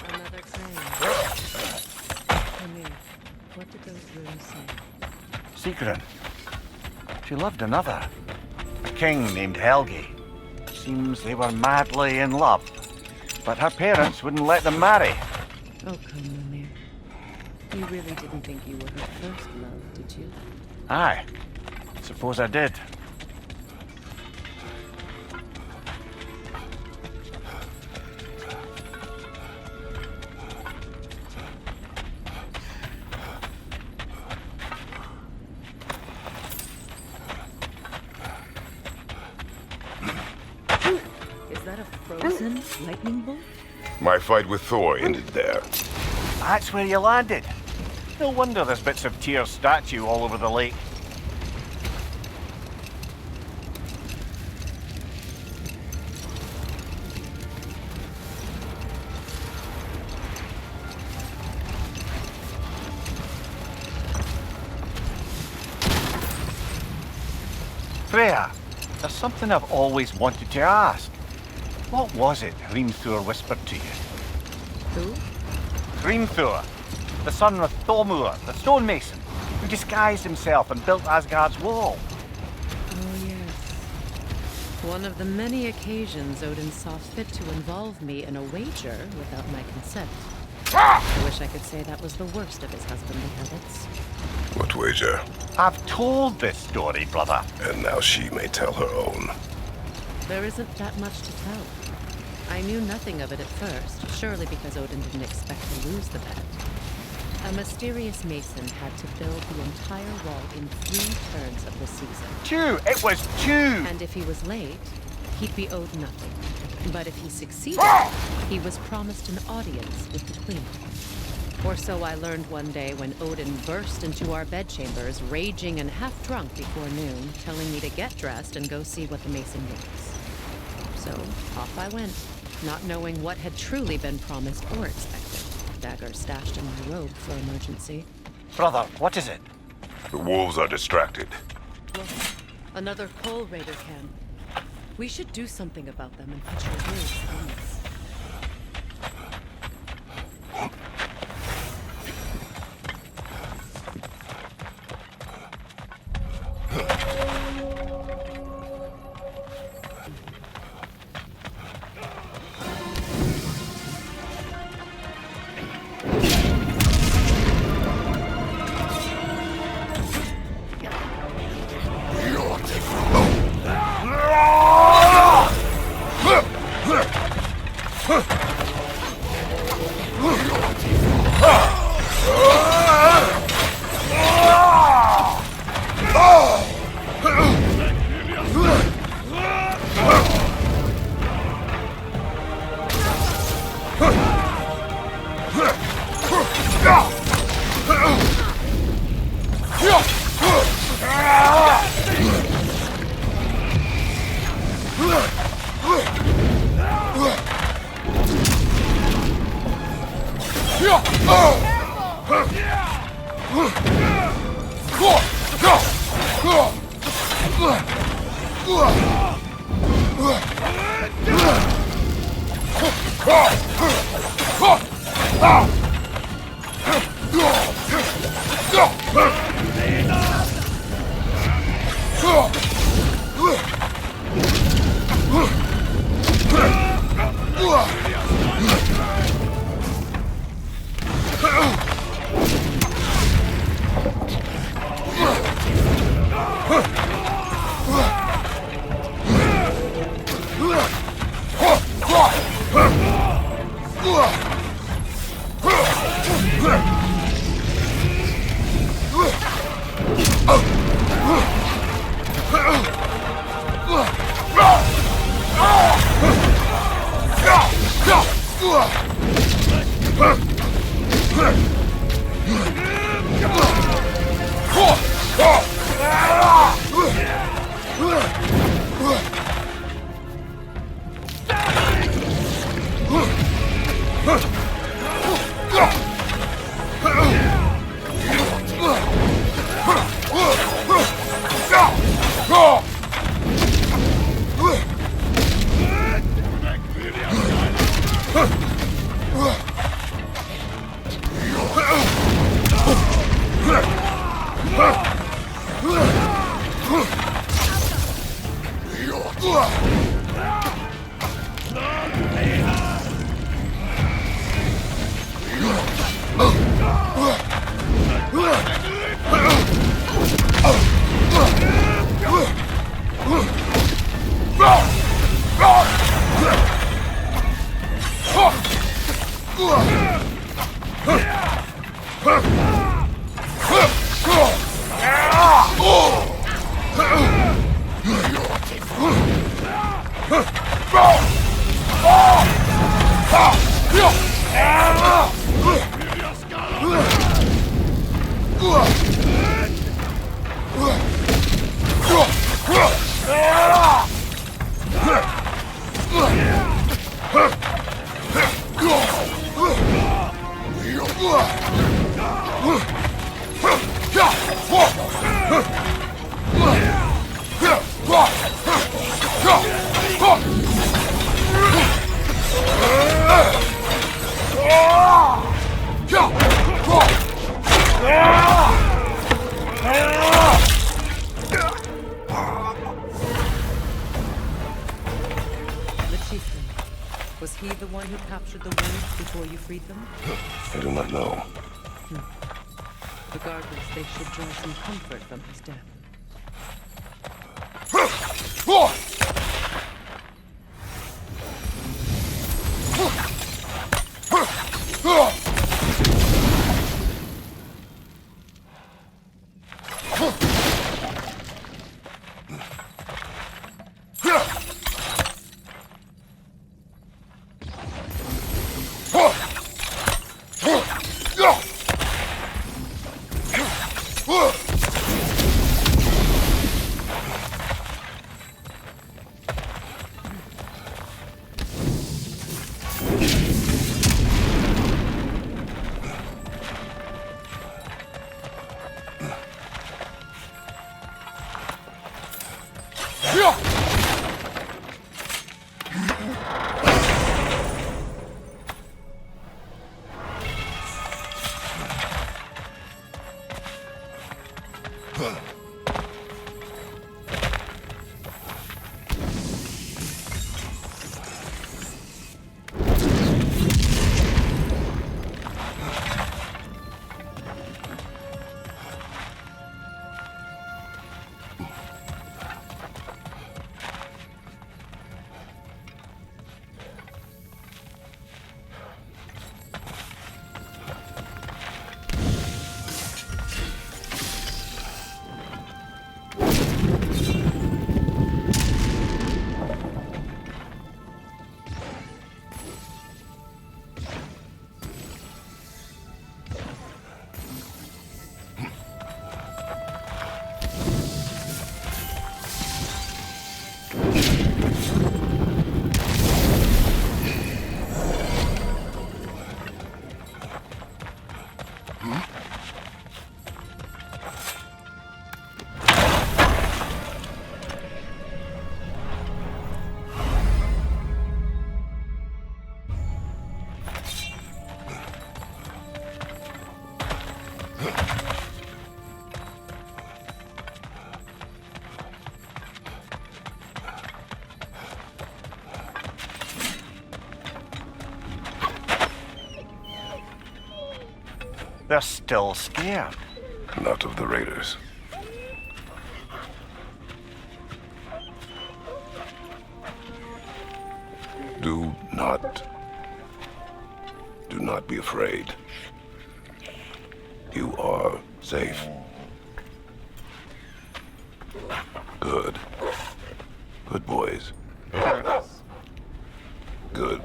Another claim. Mimir, what did those runes say? Sigrun. She loved another. A king named Helgi. Seems they were madly in love. But her parents wouldn't let them marry. Oh, come, Mimir. You really didn't think you were her first love, did you? Aye. Suppose I did. Is that a frozen lightning bolt? My fight with Thor ended there. That's where you landed. No wonder there's bits of Tyr's statue all over the lake. Freya, there's something I've always wanted to ask. What was it Hrimthur whispered to you? Who? Hrimthur, the son of Thormur, the stonemason, who disguised himself and built Asgard's wall. Oh, yes. One of the many occasions Odin saw fit to involve me in a wager without my consent. I wish I could say that was the worst of his husbandly habits. What wager? I've told this story, brother. And now she may tell her own. There isn't that much to tell. I knew nothing of it at first, surely because Odin didn't expect to lose the bet. A mysterious mason had to build the entire wall in 3 turns of the season. 2! It was 2! And if he was late, he'd be owed nothing. But if he succeeded, he was promised an audience with the queen. Or so I learned one day when Odin burst into our bedchambers, raging and half drunk before noon, telling me to get dressed and go see what the mason was. So, off I went, not knowing what had truly been promised or expected. Dagger stashed in my robe for emergency. Brother, what is it? The wolves are distracted. Look, another Pole Raider camp. We should do something about them and put your wolves on us. Was he the one who captured the wolves before you freed them? I do not know. Regardless, they should draw some comfort from his death. They're still scared. Not of the raiders. Do not be afraid. You are safe. Good. Good boys. Good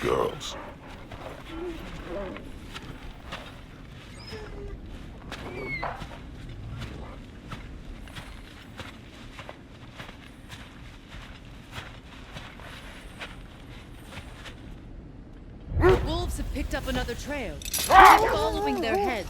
girls. Wolves have picked up another trail. Keep following their heads.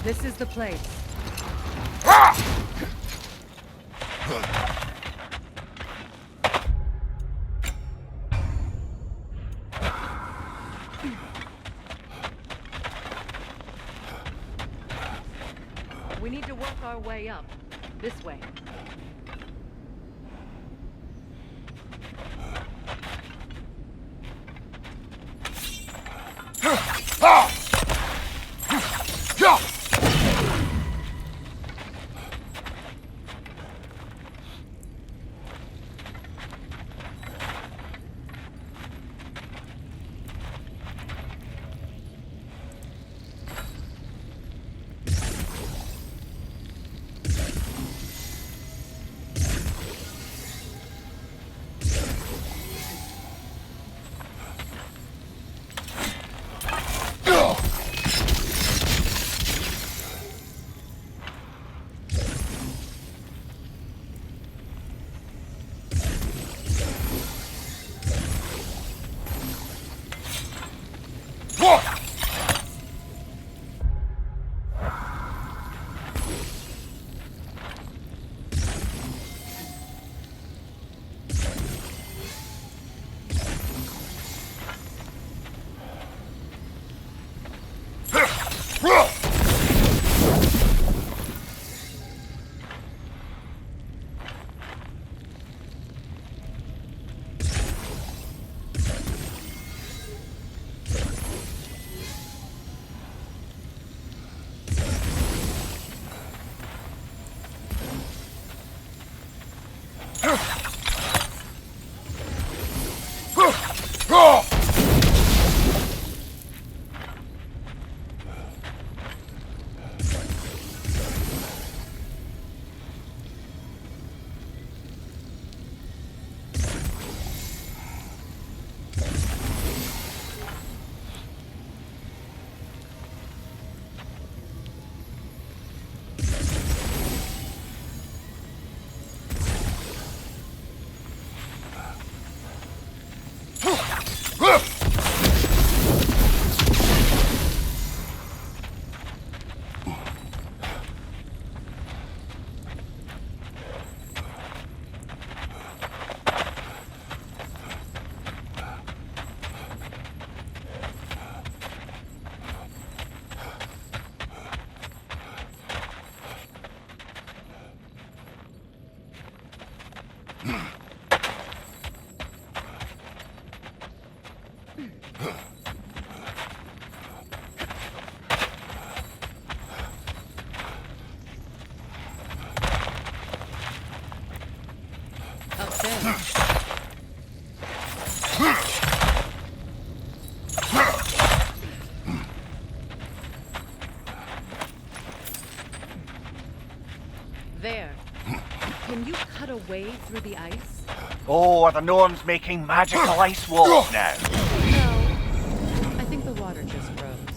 This is the place. We need to work our way up. This way. There. Can you cut a way through the ice? Oh, are the Norns making magical ice walls now? No. I think the water just froze.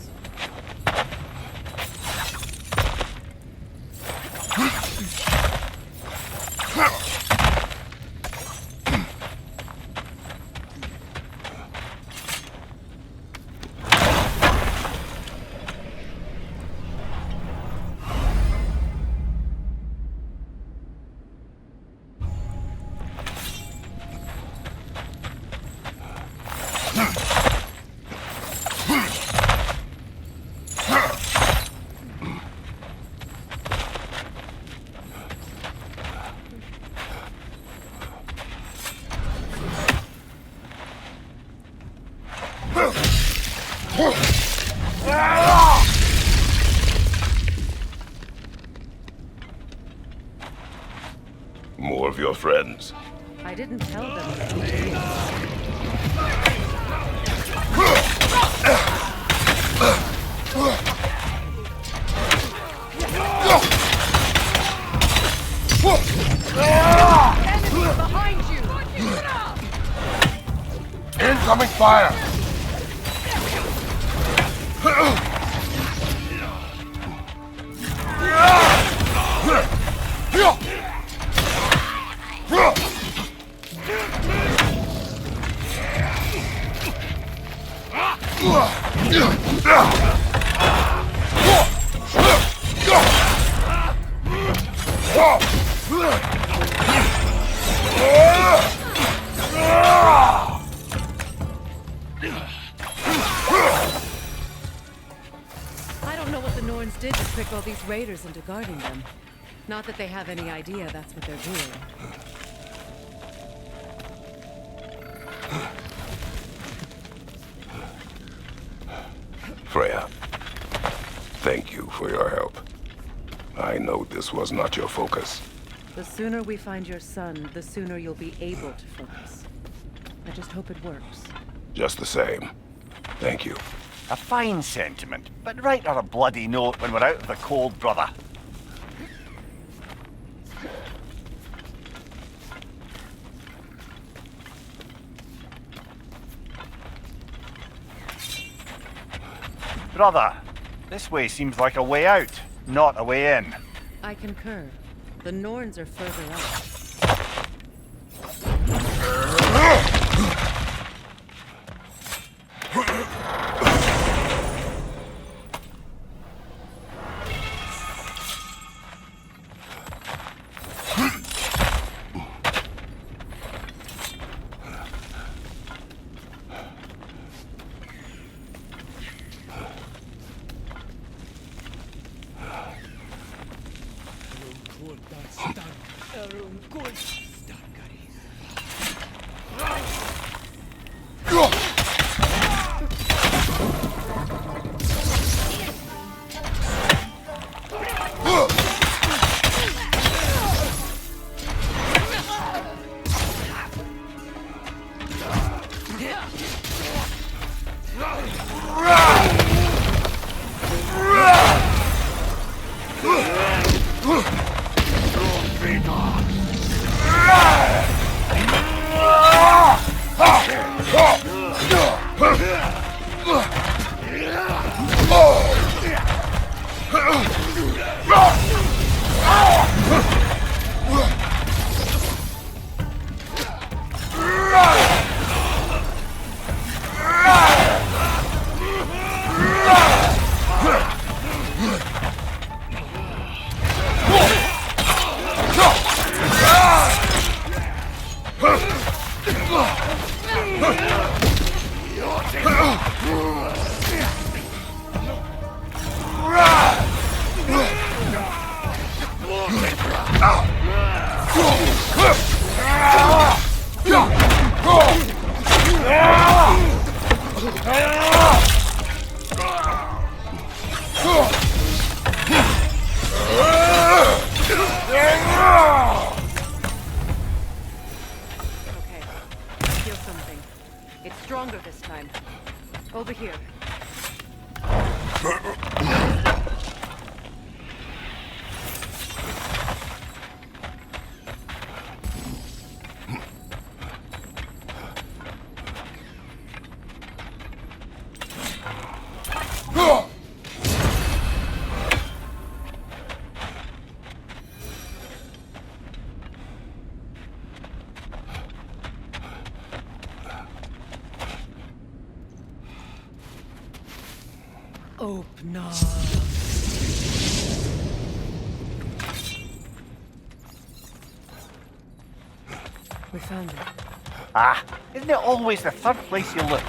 More of your friends. I didn't tell them. Enemy behind you! Incoming fire! I don't know what the Norns did to trick all these raiders into guarding them. Not that they have any idea that's what they're doing. Freya, thank you for your help. I know this was not your focus. The sooner we find your son, the sooner you'll be able to focus. I just hope it works. Just the same. Thank you. A fine sentiment, but write her a bloody note when we're out of the cold, brother. Brother, this way seems like a way out, not a way in. I concur. The Norns are further up. Over here. Hope not. We found it. Ah, isn't it always the third place you look?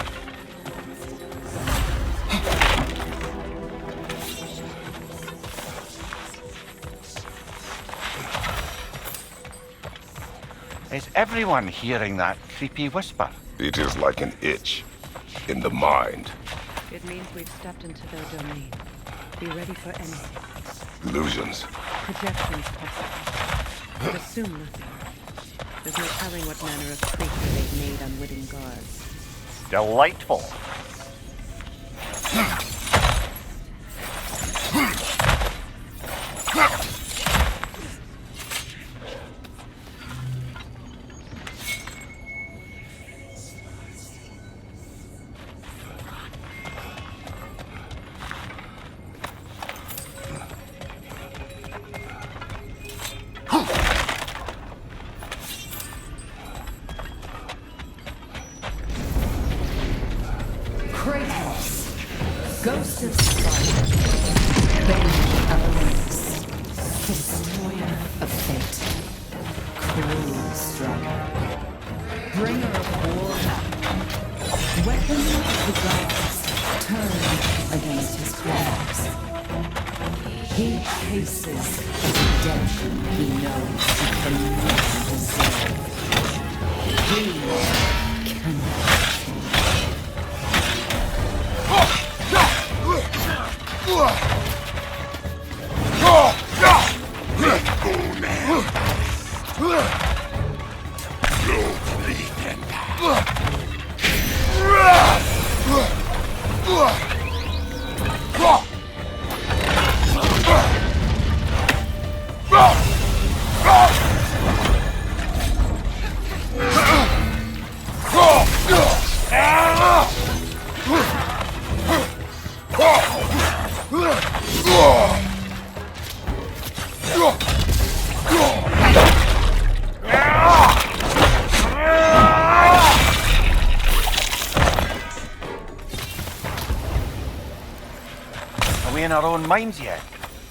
Is everyone hearing that creepy whisper? It is like an itch in the mind. It means we've stepped into their domain. Be ready for anything. Illusions. Projections possible. But assume nothing. There's no telling what manner of creature they've made unwitting gods. Delightful. Kratos, Ghost of Fire, Bane of Olympus, Destroyer of Fate, Cruel Striker, Bringer of War, Weapon of the Gods, turned against his claws. He chases the redemption he knows he cannot deserve. He cannot. Are we in our own minds yet?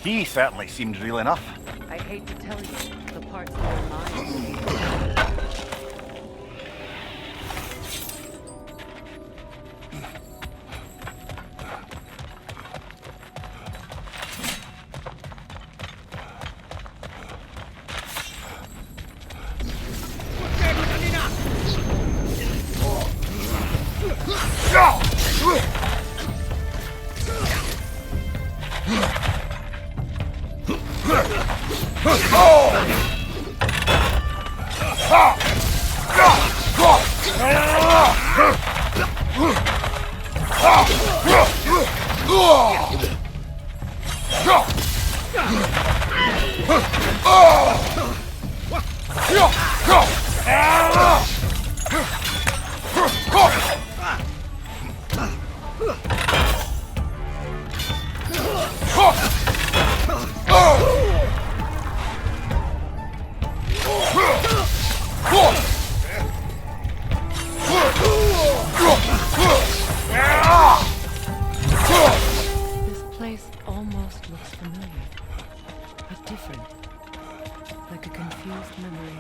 He certainly seemed real enough. I hate to tell you, the parts of your mind. This place almost looks familiar, but different. Like a confused memory.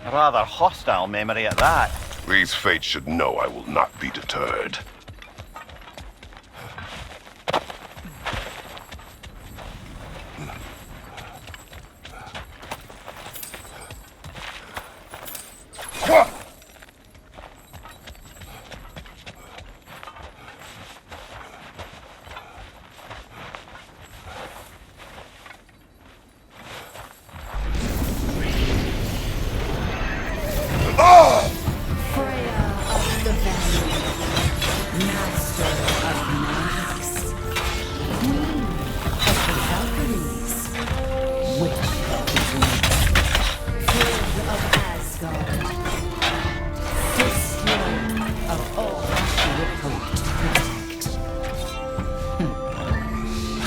A rather hostile memory at that. These fates should know I will not be deterred. Freya of the Valley, Master of Masks, Queen of the Valkyries, Witch of the Winds, Friend of Asgard, Destroyer of all she would hope to protect.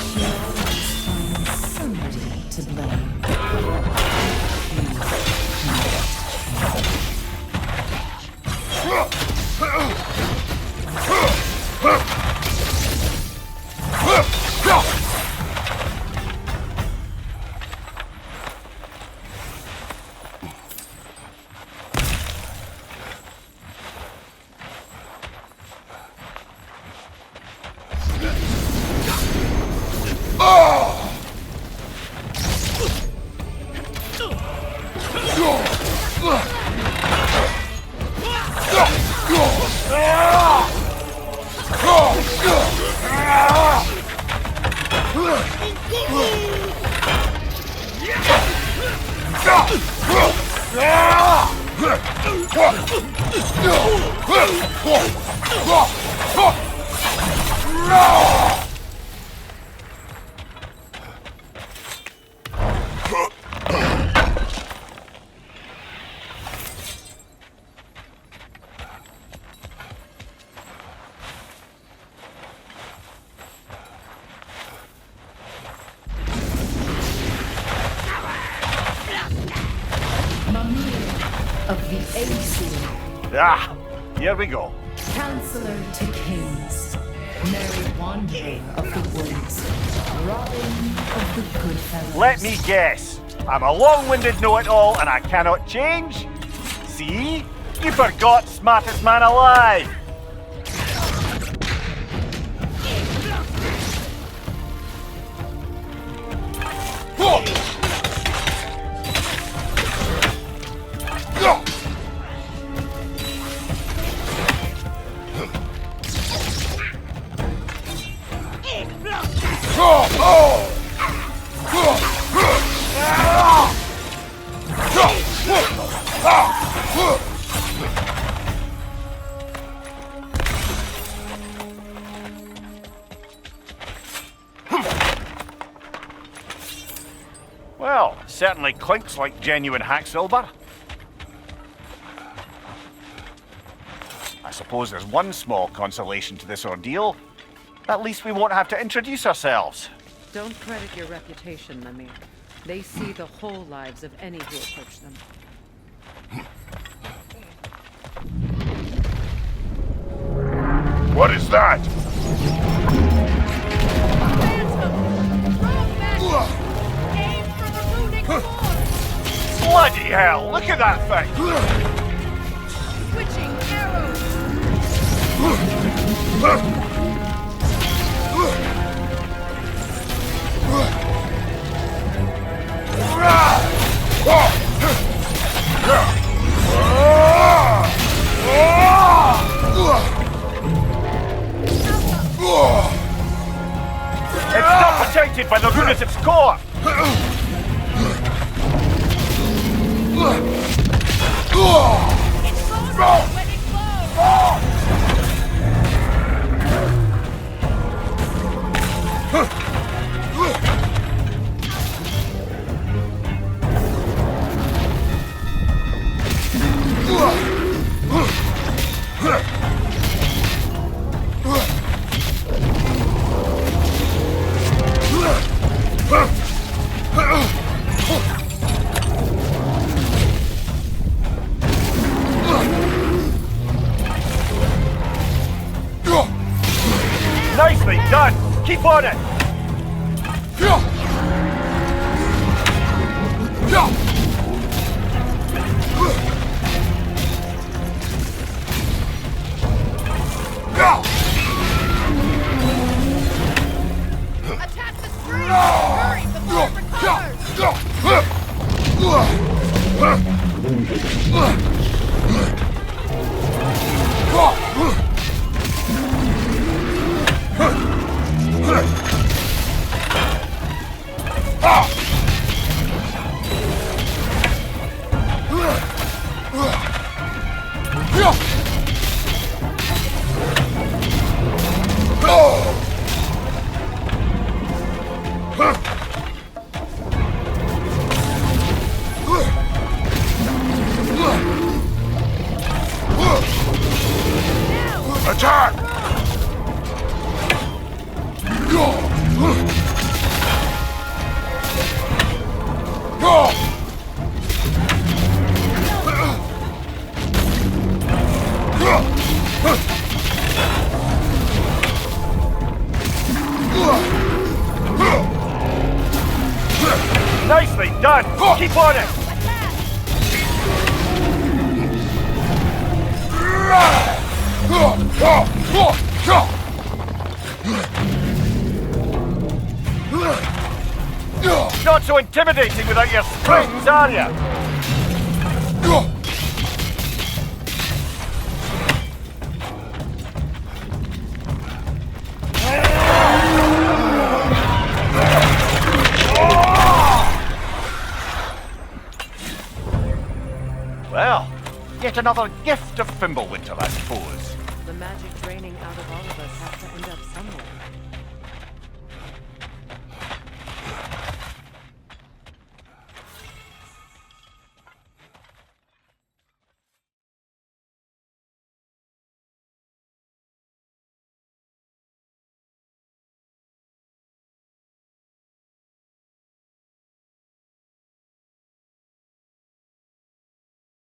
She always finds somebody to blame. Huh! Mimir of the Aesir, Ah, here we go. Counselor to Kings, Merry Wanderer of the Woods, Robin of the Goodfellows. Let me guess. I'm a long-winded know-it-all and I cannot change? See? You forgot smartest man alive! Well, certainly clinks like genuine hack silver. I suppose there's one small consolation to this ordeal. At least we won't have to introduce ourselves. Don't credit your reputation, Mimir. They see the whole lives of any who approach them. What is that? Aim for the runic sword! Bloody hell, look at that thing! Switching arrows! It's not protected by the rune at its core! Nicely done! Keep on it! Attack the screen! Hurry before it Attack! Nicely done! Keep on it! Not so intimidating without your springs, are you? yet another gift of Fimbulwinter, I suppose. The magic draining out of all of us has to end up somewhere.